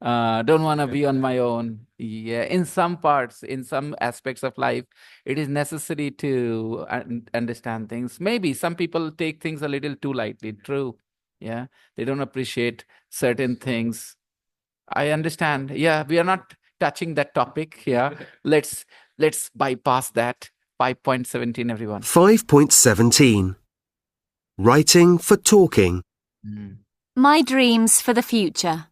Don't want to be on my own. Yeah, in some parts, in some aspects of life, it is necessary to understand things. Maybe some people take things a little too lightly. True. Yeah, they don't appreciate certain things. I understand. Yeah, we are not touching that topic. Yeah, let's bypass that. 5.17, everyone. 5.17. Writing for talking. My dreams for the future.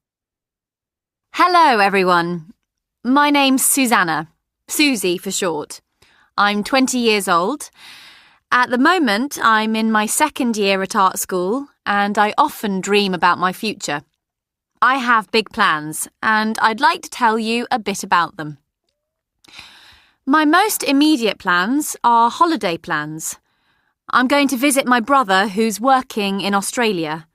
Hello, everyone. My name's Susanna, Susie for short. I'm 20 years old. At the moment, I'm in my second year at art school, and I often dream about my future. I have big plans, and I'd like to tell you a bit about them. My most immediate plans are holiday plans. I'm going to visit my brother who's working in Australia.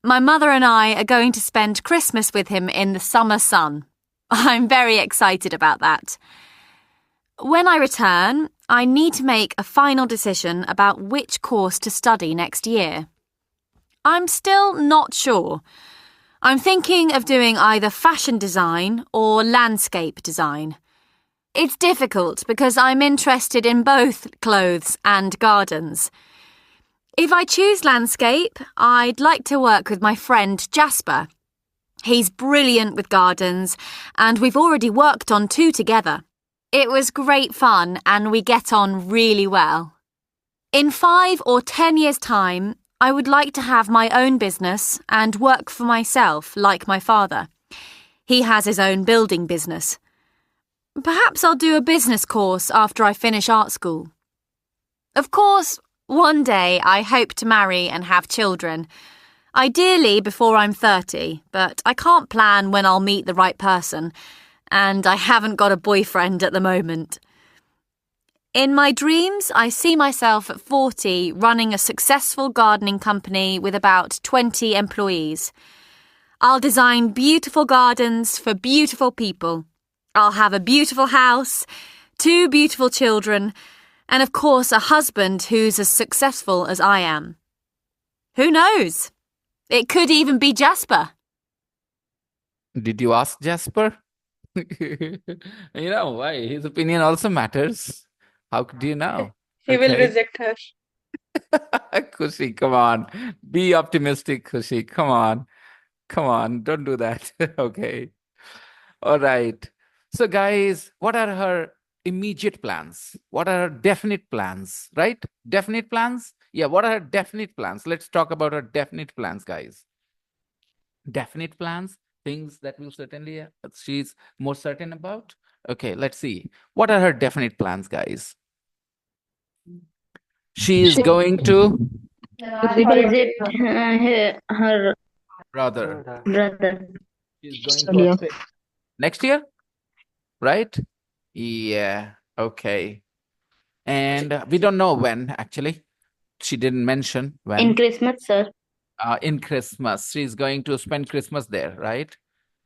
My mother and I are going to spend Christmas with him in the summer sun. I'm very excited about that. When I return, I need to make a final decision about which course to study next year. I'm still not sure. I'm thinking of doing either fashion design or landscape design. It's difficult because I'm interested in both clothes and gardens. If I choose landscape, I'd like to work with my friend Jasper. He's brilliant with gardens, and we've already worked on 2 together. It was great fun, and we get on really well. In 5 or 10 years' time, I would like to have my own business and work for myself like my father. He has his own building business. Perhaps I'll do a business course after I finish art school. Of course, one day I hope to marry and have children. Ideally before I'm 30, but I can't plan when I'll meet the right person, and I haven't got a boyfriend at the moment. In my dreams, I see myself at 40 running a successful gardening company with about 20 employees. I'll design beautiful gardens for beautiful people. I'll have a beautiful house, 2 beautiful children, and of course a husband who's as successful as I am. Who knows? It could even be Jasper. Did you ask Jasper? Why? His opinion also matters. How do you know? He will reject her. Khushi, come on. Be optimistic, Khushi. Come on. Come on. Don't do that. Okay. All right. So, guys, what are her immediate plans? What are her definite plans? Right? Definite plans? Yeah, what are her definite plans? Let's talk about her definite plans, guys. Definite plans, things that will certainly she's more certain about. Okay, let's see. What are her definite plans, guys? She is going to Visit her brother. brother. She's going to Australia next year, right? Yeah. Okay. And we don't know when, actually. She didn't mention when. In Christmas, sir. In Christmas. She's going to spend Christmas there, right?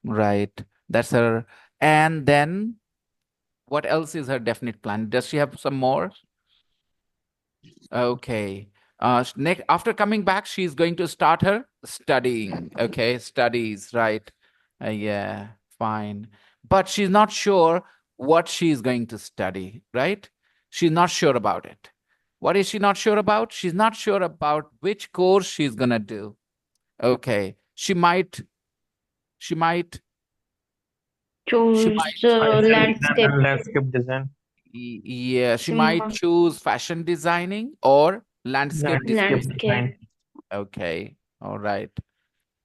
Right. That's her. And then what else is her definite plan? Does she have some more? Okay. Next, after coming back, she's going to start her studying. Okay, studies, right? Yeah, fine. But she's not sure what she's going to study, right? She's not sure about it. What is she not sure about? She's not sure about which course she's gonna do. Okay, she might Choose landscape. Landscape design. yeah, she might choose fashion designing or landscape design. Okay, all right.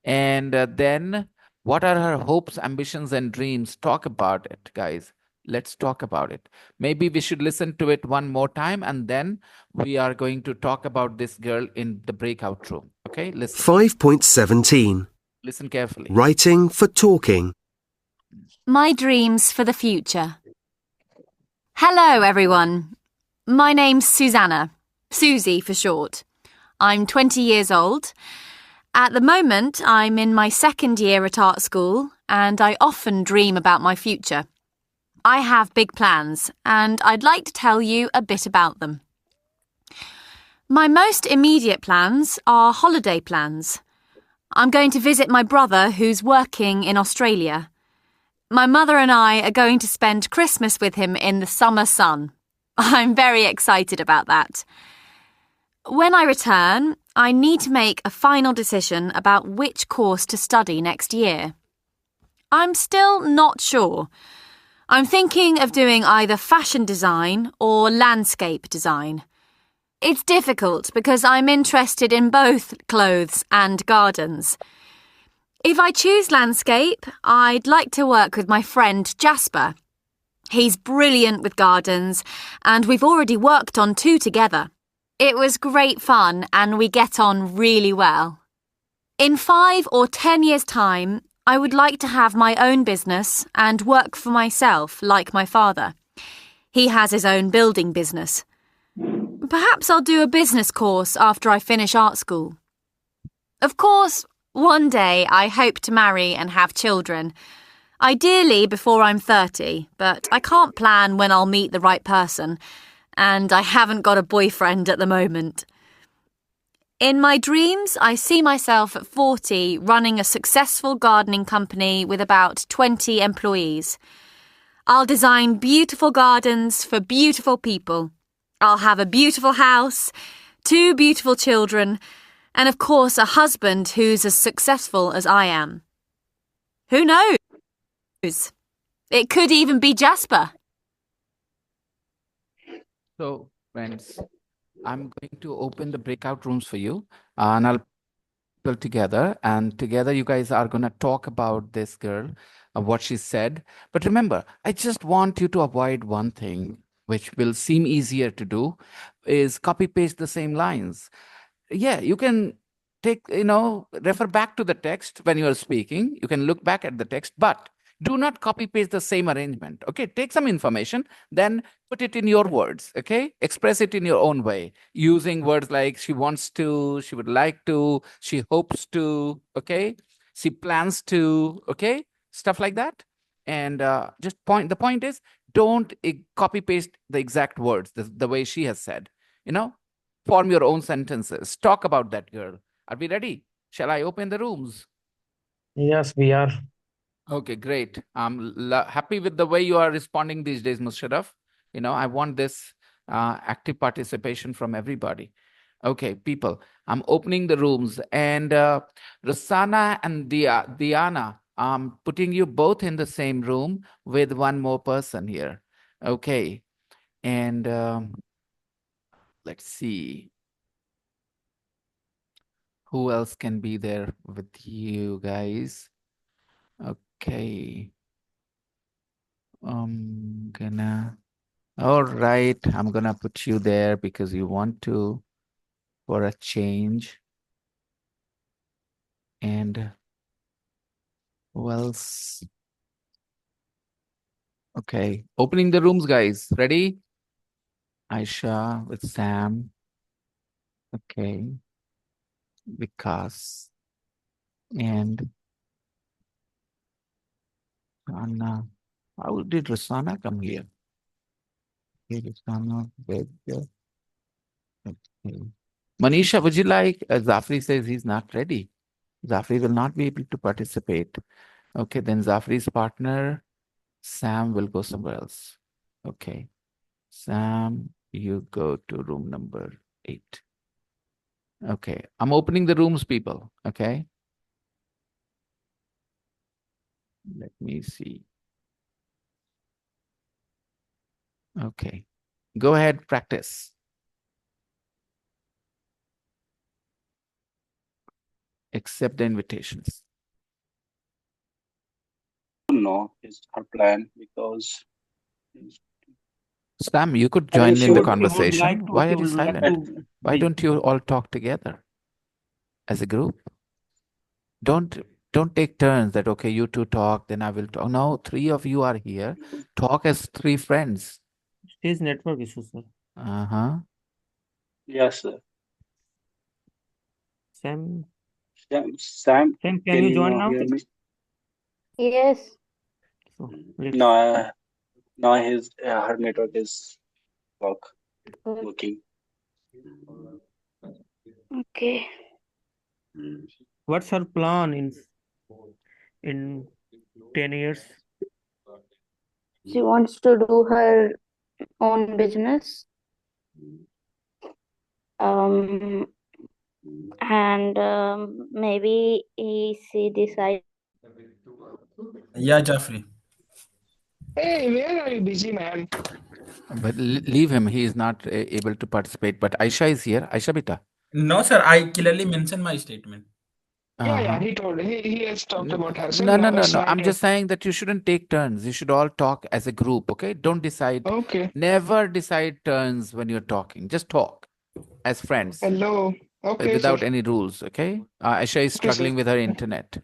And then what are her hopes, ambitions, and dreams? Talk about it, guys. Let's talk about it. Maybe we should listen to it one more time and then we are going to talk about this girl in the breakout room. Okay, listen. 5.17. Listen carefully. Writing for talking. My dreams for the future. Hello, everyone. My name's Susanna, Susie for short. I'm 20 years old. At the moment, I'm in my second year at art school, and I often dream about my future. I have big plans, and I'd like to tell you a bit about them. My most immediate plans are holiday plans. I'm going to visit my brother who's working in Australia. My mother and I are going to spend Christmas with him in the summer sun. I'm very excited about that. When I return, I need to make a final decision about which course to study next year. I'm still not sure. I'm thinking of doing either fashion design or landscape design. It's difficult because I'm interested in both clothes and gardens. If I choose landscape, I'd like to work with my friend Jasper. He's brilliant with gardens, and we've already worked on 2 together. It was great fun, and we get on really well. In 5 or 10 years' time, I would like to have my own business and work for myself like my father. He has his own building business. Perhaps I'll do a business course after I finish art school. Of course, one day I hope to marry and have children. Ideally before I'm 30, but I can't plan when I'll meet the right person, and I haven't got a boyfriend at the moment. In my dreams, I see myself at 40 running a successful gardening company with about 20 employees. I'll design beautiful gardens for beautiful people. I'll have a beautiful house, 2 beautiful children, and of course a husband who's as successful as I am. Who knows? It could even be Jasper. So, friends, I'm going to open the breakout rooms for you, and I'll put together, and together you guys are going to talk about this girl, what she said. But remember, I just want you to avoid one thing, which will seem easier to do, is copy paste the same lines. Yeah, you can take, refer back to the text when you are speaking. You can look back at the text, but do not copy paste the same arrangement. Okay, take some information, then put it in your words. Okay, express it in your own way using words like she wants to, she would like to, she hopes to. Okay, she plans to. Okay, stuff like that. And the point is, don't copy paste the exact words the way she has said. Form your own sentences. Talk about that girl. Are we ready? Shall I open the rooms? Yes, we are. Okay, great. I'm happy with the way you are responding these days, Musharraf. I want this active participation from everybody. Okay, people, I'm opening the rooms. And Rosanna and Diana, I'm putting you both in the same room with one more person here. Okay. And let's see. Who else can be there with you guys? Okay. All right. I'm gonna put you there because you want to. for a change. And who else? Okay, opening the rooms, guys. Ready? Aisha with Sam. Okay. Vikas. And Anna. How did Rasana come here? Okay, Rasana, Vedya. Okay. Manisha, would you like? Zafri says he's not ready. Zafri will not be able to participate. Okay, then Zafri's partner, Sam, will go somewhere else. Okay. Sam, you go to room number 8. Okay, I'm opening the rooms, people. Okay. Let me see. Okay. Go ahead, practice. Accept the invitations. No, is her plan because Sam, you could I think join she in the would conversation. like to. Why She are you would like silent? to Why be. don't you all talk together as a group? Don't take turns that, okay, you two talk, then I will talk. No, 3 of you are here. Talk as 3 friends. His network issue, sir. Uh-huh. Yes, sir. Sam, Sam, can can you you join now now? hear me? Yes. So, No, now her network is working. Okay. what's her plan in 10 years? She wants to do her own business. And maybe she decides. Yeah, Jeffrey. Hey, where are you busy, man? But leave him. He is not able to participate. But Aisha is here. Aisha beta. No, sir. I clearly mentioned my statement. Yeah, Uh-huh. he told he has talked about herself. No, no, Now no, it's no. my I'm turn. just saying that you shouldn't take turns. You should all talk as a group, okay? Don't decide. Okay. Never decide turns when you're talking. Just talk as friends Hello. Okay, sir. without any rules, okay? Aisha is Okay, sir. struggling with her internet.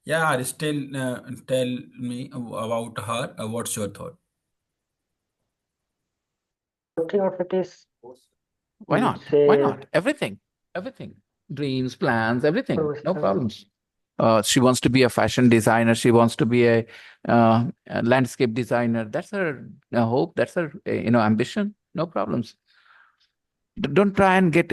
Yeah, still tell me about her. What's your thought? Of it is, Why would not? Why say, not? Everything. Everything. Dreams, plans, everything. No professional. problems. She wants to be a fashion designer. She wants to be a landscape designer. That's her hope. That's her, ambition. No problems. Don't try and get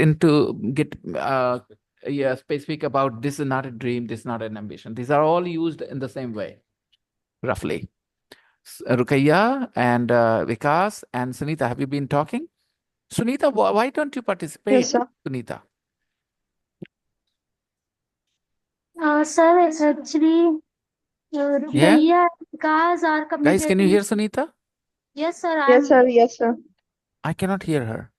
specific about this is not a dream. This is not an ambition. These are all used in the same way, roughly. Rukaiya and Vikas and Sunita, have you been talking? Sunita, why don't you participate? Yes, sir. Sunita. Sir, it's actually Yeah? Ruqayya and Vikas are Guys, can you communicating. hear Sunita? Yes, sir. Yes, sir. Yes, sir. I cannot hear her.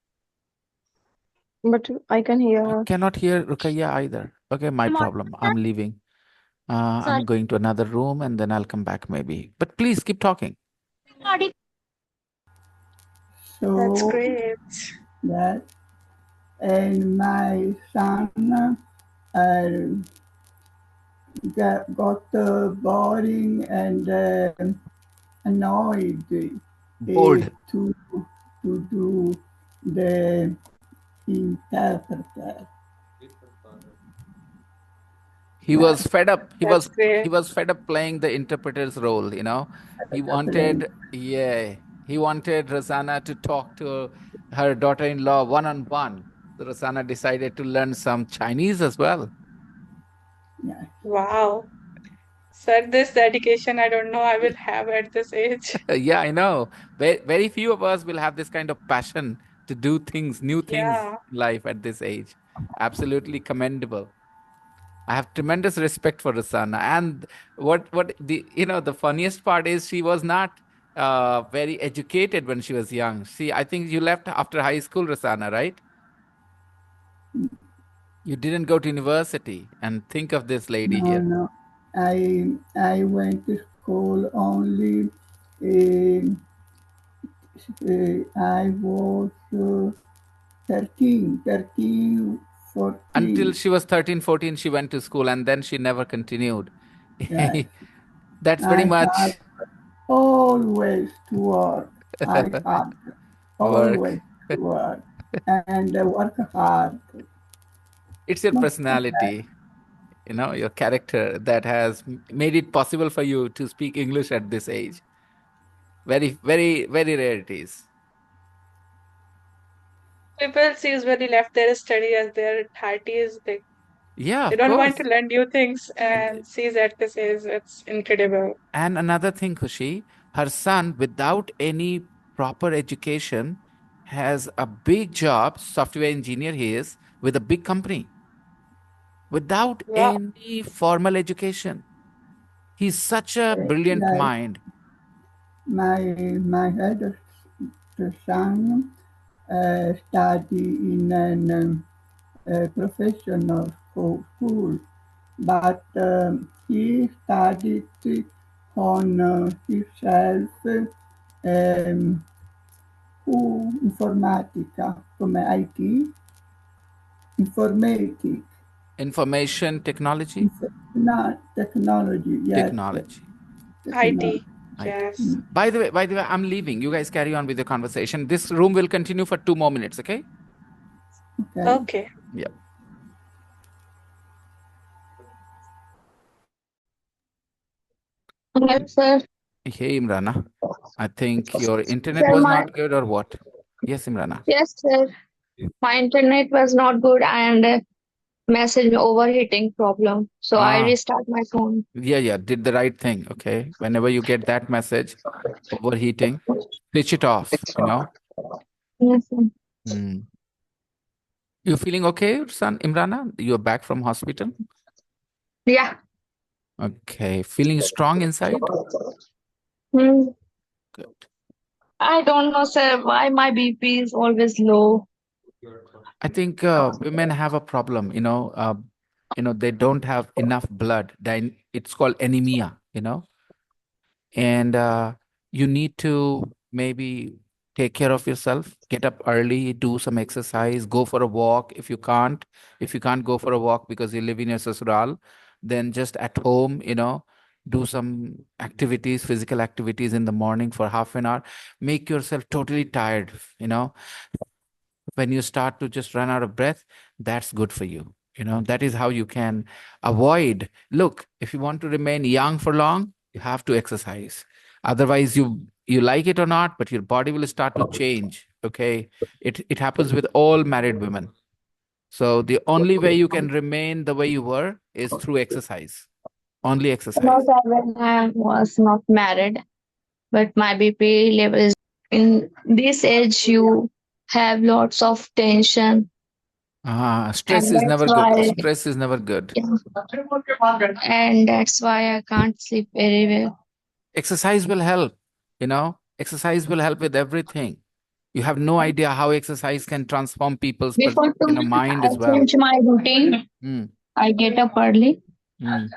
But I can hear I her. cannot hear Rukaiya either. Okay, my I'm problem. I'm leaving. sorry. I'm going to another room and then I'll come back maybe. But please keep talking. That's So great. that and my son got boring and annoyed Bored. to do the interpreter. He was fed up. That's great. He was fed up playing the interpreter's role, you know. He wanted, yeah, he wanted Rosanna to talk to her daughter-in-law one-on-one. So Rosanna decided to learn some Chinese as well. Wow. Sir, this dedication, I don't know I will have at this age. Yeah, I know. Very few of us will have this kind of passion to do things, new things Yeah. in life at this age. Absolutely commendable. I have tremendous respect for Rosanna. And what the funniest part is she was not very educated when she was young. See, I think you left after high school, Rosanna, right? You didn't go to university. And think of this lady No, here. no. I went to school only. I was 13, 13, 14. Until she was 13, 14, she went to school and then she never continued. Yes. That's very I much had always to work. I had work. always to work and work hard. It's your Not personality, your character that has made it possible for you to speak English at this age. Very, very, very rare it is. People usually left their study as their 30s. Yeah, They of don't want course. to learn new things, and she's at this age. It's incredible. And another thing, Khushi, her son, without any proper education, has a big job, software engineer he is, with a big company, without Yeah. any formal education. He's such a brilliant like mind. my other son study in an professional school, but he studied on himself informatica, come IT, informatic, Information technology? not technology, yes, Technology. technology. IT. IT. Yes. By the way, I'm leaving. You guys carry on with your conversation. This room will continue for 2 more minutes, okay? Okay. Okay. Yeah. Hello, sir. Hey, Imrana. I think your internet Sir, was my not good or what? Yes, Imrana. yes, sir. My internet was not good and message overheating problem. So I Ah, restart my phone. yeah, did the right thing. Okay. Whenever you get that message, overheating, switch it off. Yes, sir. Hmm. You feeling okay, son, Imrana? You're back from hospital? Yeah. Okay. Feeling strong inside? Hmm. Good. I don't know, sir, why my BP is always low. I think women have a problem, they don't have enough blood. It's called anemia. And you need to maybe take care of yourself, get up early, do some exercise, go for a walk. If you can't go for a walk because you live in your sasural, then just at home, do some activities, physical activities in the morning for half an hour. Make yourself totally tired. When you start to just run out of breath, that's good for you. That is how you can avoid. Look, if you want to remain young for long, you have to exercise. Otherwise, you like it or not, but your body will start to change. Okay. It happens with all married women. So the only way you can remain the way you were is through exercise. Only No, exercise. sir, when I was not married, but my BP level is in this age, you have lots of tension, Stress and is that's never good. why, Stress is never good. and that's why I can't sleep very well. Exercise will help. Exercise will help with everything. You have no idea how exercise can transform people's Before to mind I as well. change my routine, Hmm. I get up early. Hmm.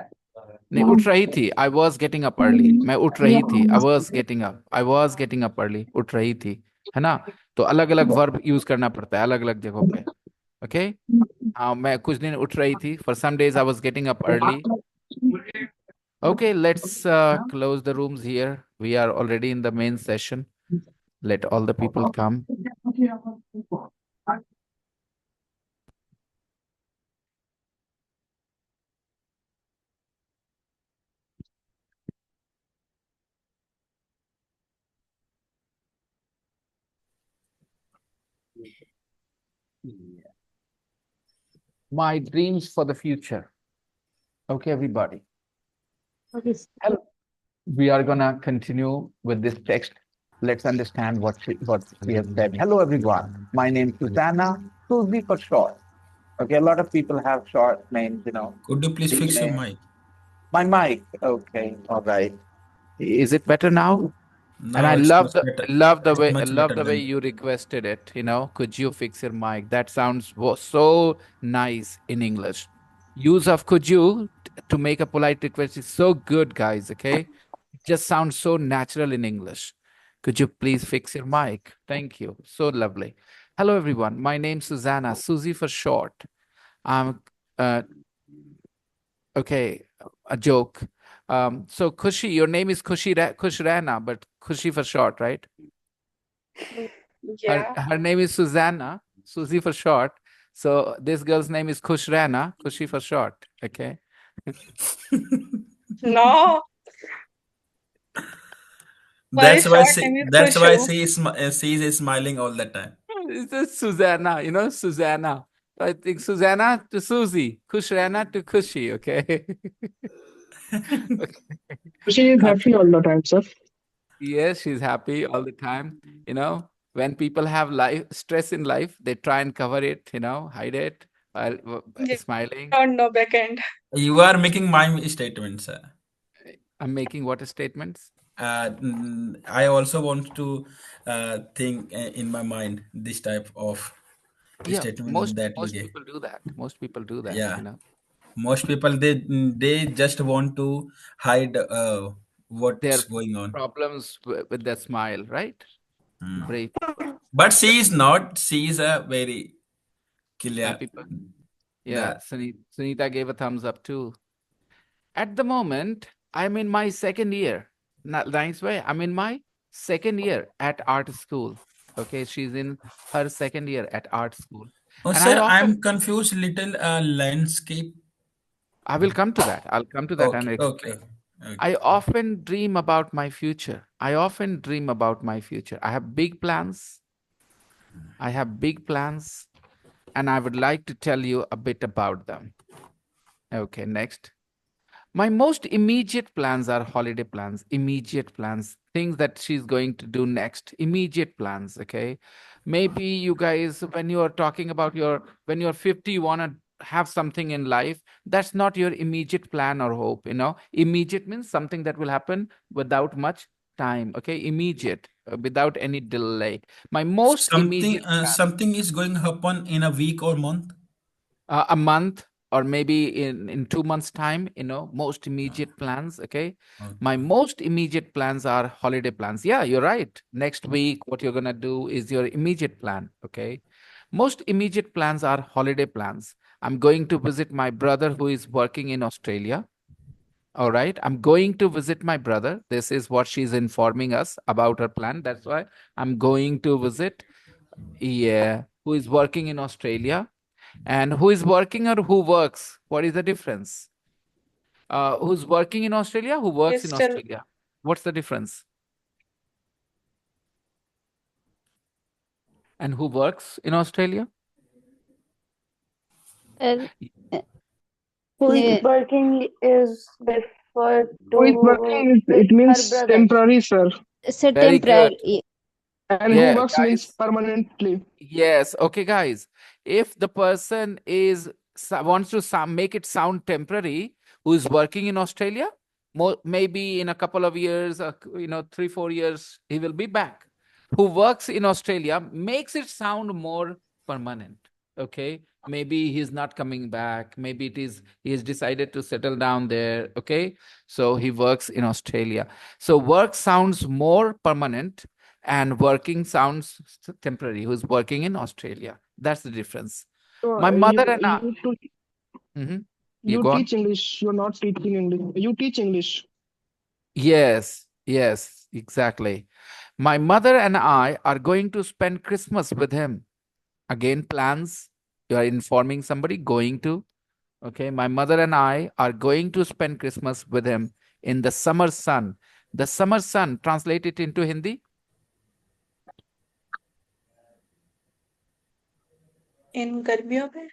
नहीं उठ रही थी I was getting up early. मैं उठ रही थी I was getting up early. उठ रही थी है ना. तो अलग अलग वर्ब यूज करना पड़ता है अलग अलग जगहों पे. Okay. हाँ मैं कुछ दिन उठ रही थी. For some days I was getting up early. Okay, let's close the rooms here. We are already in the main session. Let all the people come. My dreams for the future. Okay, everybody. Hello. We are gonna continue with this text. Let's understand what she has said. Hello, everyone. My name is Susanna, Susie for short. Okay, a lot of people have short names. Could you please Big fix your names. mic? My mic. Okay, all right. Is it better now? And I Now it's love much the better. love the It's way I much love better the way than. you requested it. Could you fix your mic? That sounds so nice in English. Use of could you to make a polite request is so good, guys. Okay, it just sounds so natural in English. Could you please fix your mic? Thank you. So lovely. Hello, everyone. My name's Susanna, Susie for short. I'm okay, a joke. So Kushi, your name is Kushrana, but Kushi for short, right? Yeah. Her name is Susanna, Susie for short. So this girl's name is Kushrana, Kushi for short. Okay. No. My That's why short she. name is That's why Kushu. she is smiling all the time. It's just Susanna, Susanna. I think Susanna to Susie, Kushrana to Kushi. Okay. She is Okay. happy all the time, sir. Yes, she's happy all the time. When people have life stress in life, they try and cover it, hide it while You smiling. don't know backend. You are making my statements. I'm making what statements? I also want to think in my mind this type of Yeah, statement most that you most gave. people do that. Most people do that, Yeah, most people they just want to hide Their what's going on. problems with their smile, right? Brave people. But she is not. She is a very clear. Happy person. Yeah, The Sunita gave a thumbs up too. At the moment, I'm in my second year. Nice way. I'm in my second year at art school. Okay, she's in her second year at art school. oh, And I sir, often, I'm confused. Little landscape. I will come to that. I'll come to that and Okay, okay, explain. okay. I often dream about my future. I often dream about my future. I have big plans. I have big plans, and I would like to tell you a bit about them. Okay, next. My most immediate plans are holiday plans, immediate plans, things that she's going to do next, immediate plans. Okay. Maybe you guys, when you are talking about when you're 50, you want to have something in life. That's not your immediate plan or hope. Immediate means something that will happen without much time. Okay. Immediate, without any delay. My most immediate plan. Something is going to happen in a week or month. A month or maybe in 2 months time, most immediate plans. Okay, my most immediate plans are holiday plans. Yeah, you're right. Next week what you're going to do is your immediate plan. Okay, most immediate plans are holiday plans. I'm going to visit my brother who is working in Australia. All right, I'm going to visit my brother. This is what she's informing us about her plan. That's why I'm going to visit, yeah, who is working in Australia. And who is working or who works? What is the difference? Who's working in Australia? Who works He's in still Australia? What's the difference? And who works in Australia? Uh, Who is yeah, working is referred Who is to working? with It her means brother. temporary, sir. it's a Very good. temporary. And who Yeah, works means guys. permanently. Yes. Okay, guys. If the person wants to make it sound temporary, who is working in Australia, maybe in a couple of years, 3-4 years, he will be back. Who works in Australia makes it sound more permanent. Okay, maybe he's not coming back. Maybe he has decided to settle down there. Okay, so he works in Australia. So work sounds more permanent and working sounds temporary. Who's working in Australia? That's the difference. So My mother and I. You you go on. teach English. You're not teaching English. You teach English. Yes, yes, exactly. My mother and I are going to spend Christmas with him. Again, plans. You are informing somebody going to. Okay, my mother and I are going to spend Christmas with him in the summer sun. The summer sun, translate it into Hindi. in गर्मियों में.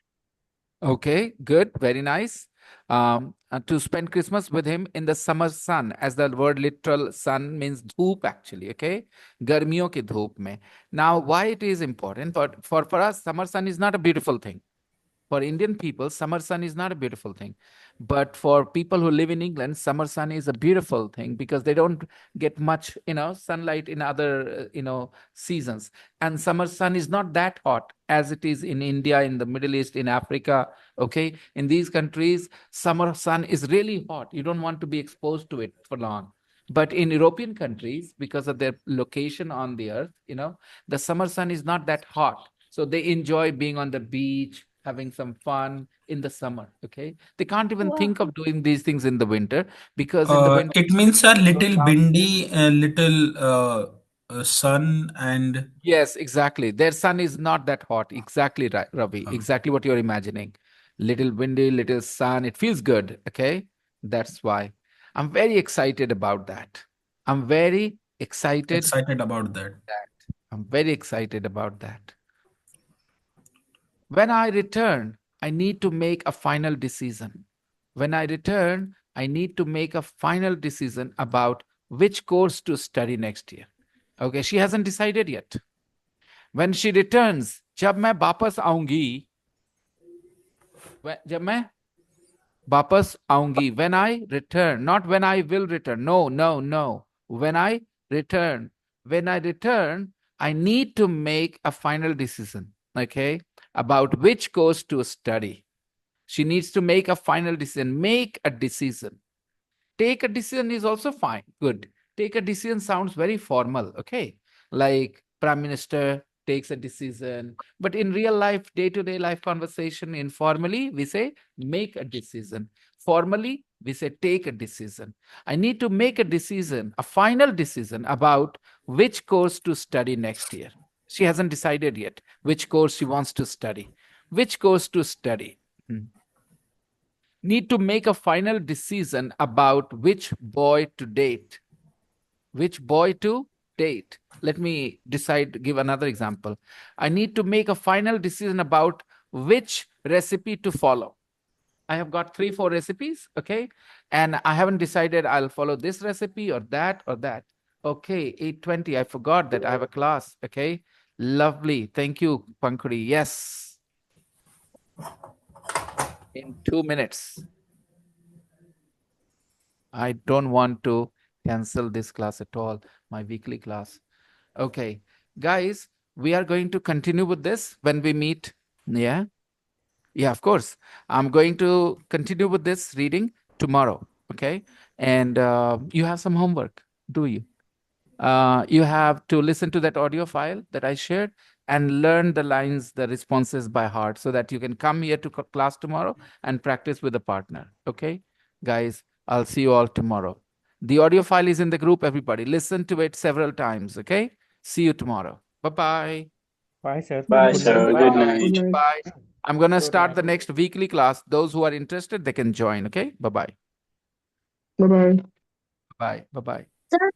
Okay, good, very nice. To spend Christmas with him in the summer sun, as the word literal sun means dhoop actually, okay? Garmiyon ki dhoop mein. Now, why it is important? For us, summer sun is not a beautiful thing. For Indian people, summer sun is not a beautiful thing. But for people who live in England, summer sun is a beautiful thing because they don't get much, sunlight in other, seasons. And summer sun is not that hot as it is in India, in the Middle East, in Africa. Okay. In these countries, summer sun is really hot. You don't want to be exposed to it for long. But in European countries, because of their location on the earth, the summer sun is not that hot. So they enjoy being on the beach, having some fun in the summer. Okay. They can't even think of doing these things in the winter because in the winter, It means a little bindi, a little sun, and yes, exactly. Their sun is not that hot. Exactly right, Ravi. Exactly what you're imagining. Little windy, little sun. It feels good. Okay. That's why I'm very excited about that. I'm very excited. excited about that. I'm very excited about that. When I return, I need to make a final decision. When I return, I need to make a final decision about which course to study next year. Okay, she hasn't decided yet. When she returns, जब मैं वापस आऊंगी, जब मैं वापस आऊंगी, when I return, not when I will return. No, no, no. When I return, I need to make a final decision, okay, about which course to study. She needs to make a final decision. Make a decision. Take a decision is also fine. Good. Take a decision sounds very formal, okay? Like Prime Minister takes a decision. But in real life, day-to-day life conversation, informally, we say make a decision. Formally, we say take a decision. I need to make a decision, a final decision about which course to study next year. She hasn't decided yet which course she wants to study. Which course to study? Need to make a final decision about which boy to date. Which boy to date. Let me decide, give another example. I need to make a final decision about which recipe to follow. I have got 3-4 recipes, okay? And I haven't decided I'll follow this recipe or that or that. Okay, 8:20, I forgot that I have a class, okay? Lovely, thank you, Pankuri. Yes. In 2 minutes. I don't want to cancel this class at all, my weekly class. Okay, guys, we are going to continue with this when we meet. Yeah? Yeah, of course. I'm going to continue with this reading tomorrow. Okay. And you have some homework, do you? You have to listen to that audio file that I shared and learn the lines, the responses by heart so that you can come here to class tomorrow and practice with a partner. Okay, guys, I'll see you all tomorrow. The audio file is in the group, everybody. Listen to it several times. Okay, see you tomorrow. Bye-bye. Bye, sir. Bye, Good night. sir. Good night. Bye. I'm going to start the next weekly class. Those who are interested, they can join. Okay, bye-bye. Bye-bye. Bye. Bye-bye. Sir,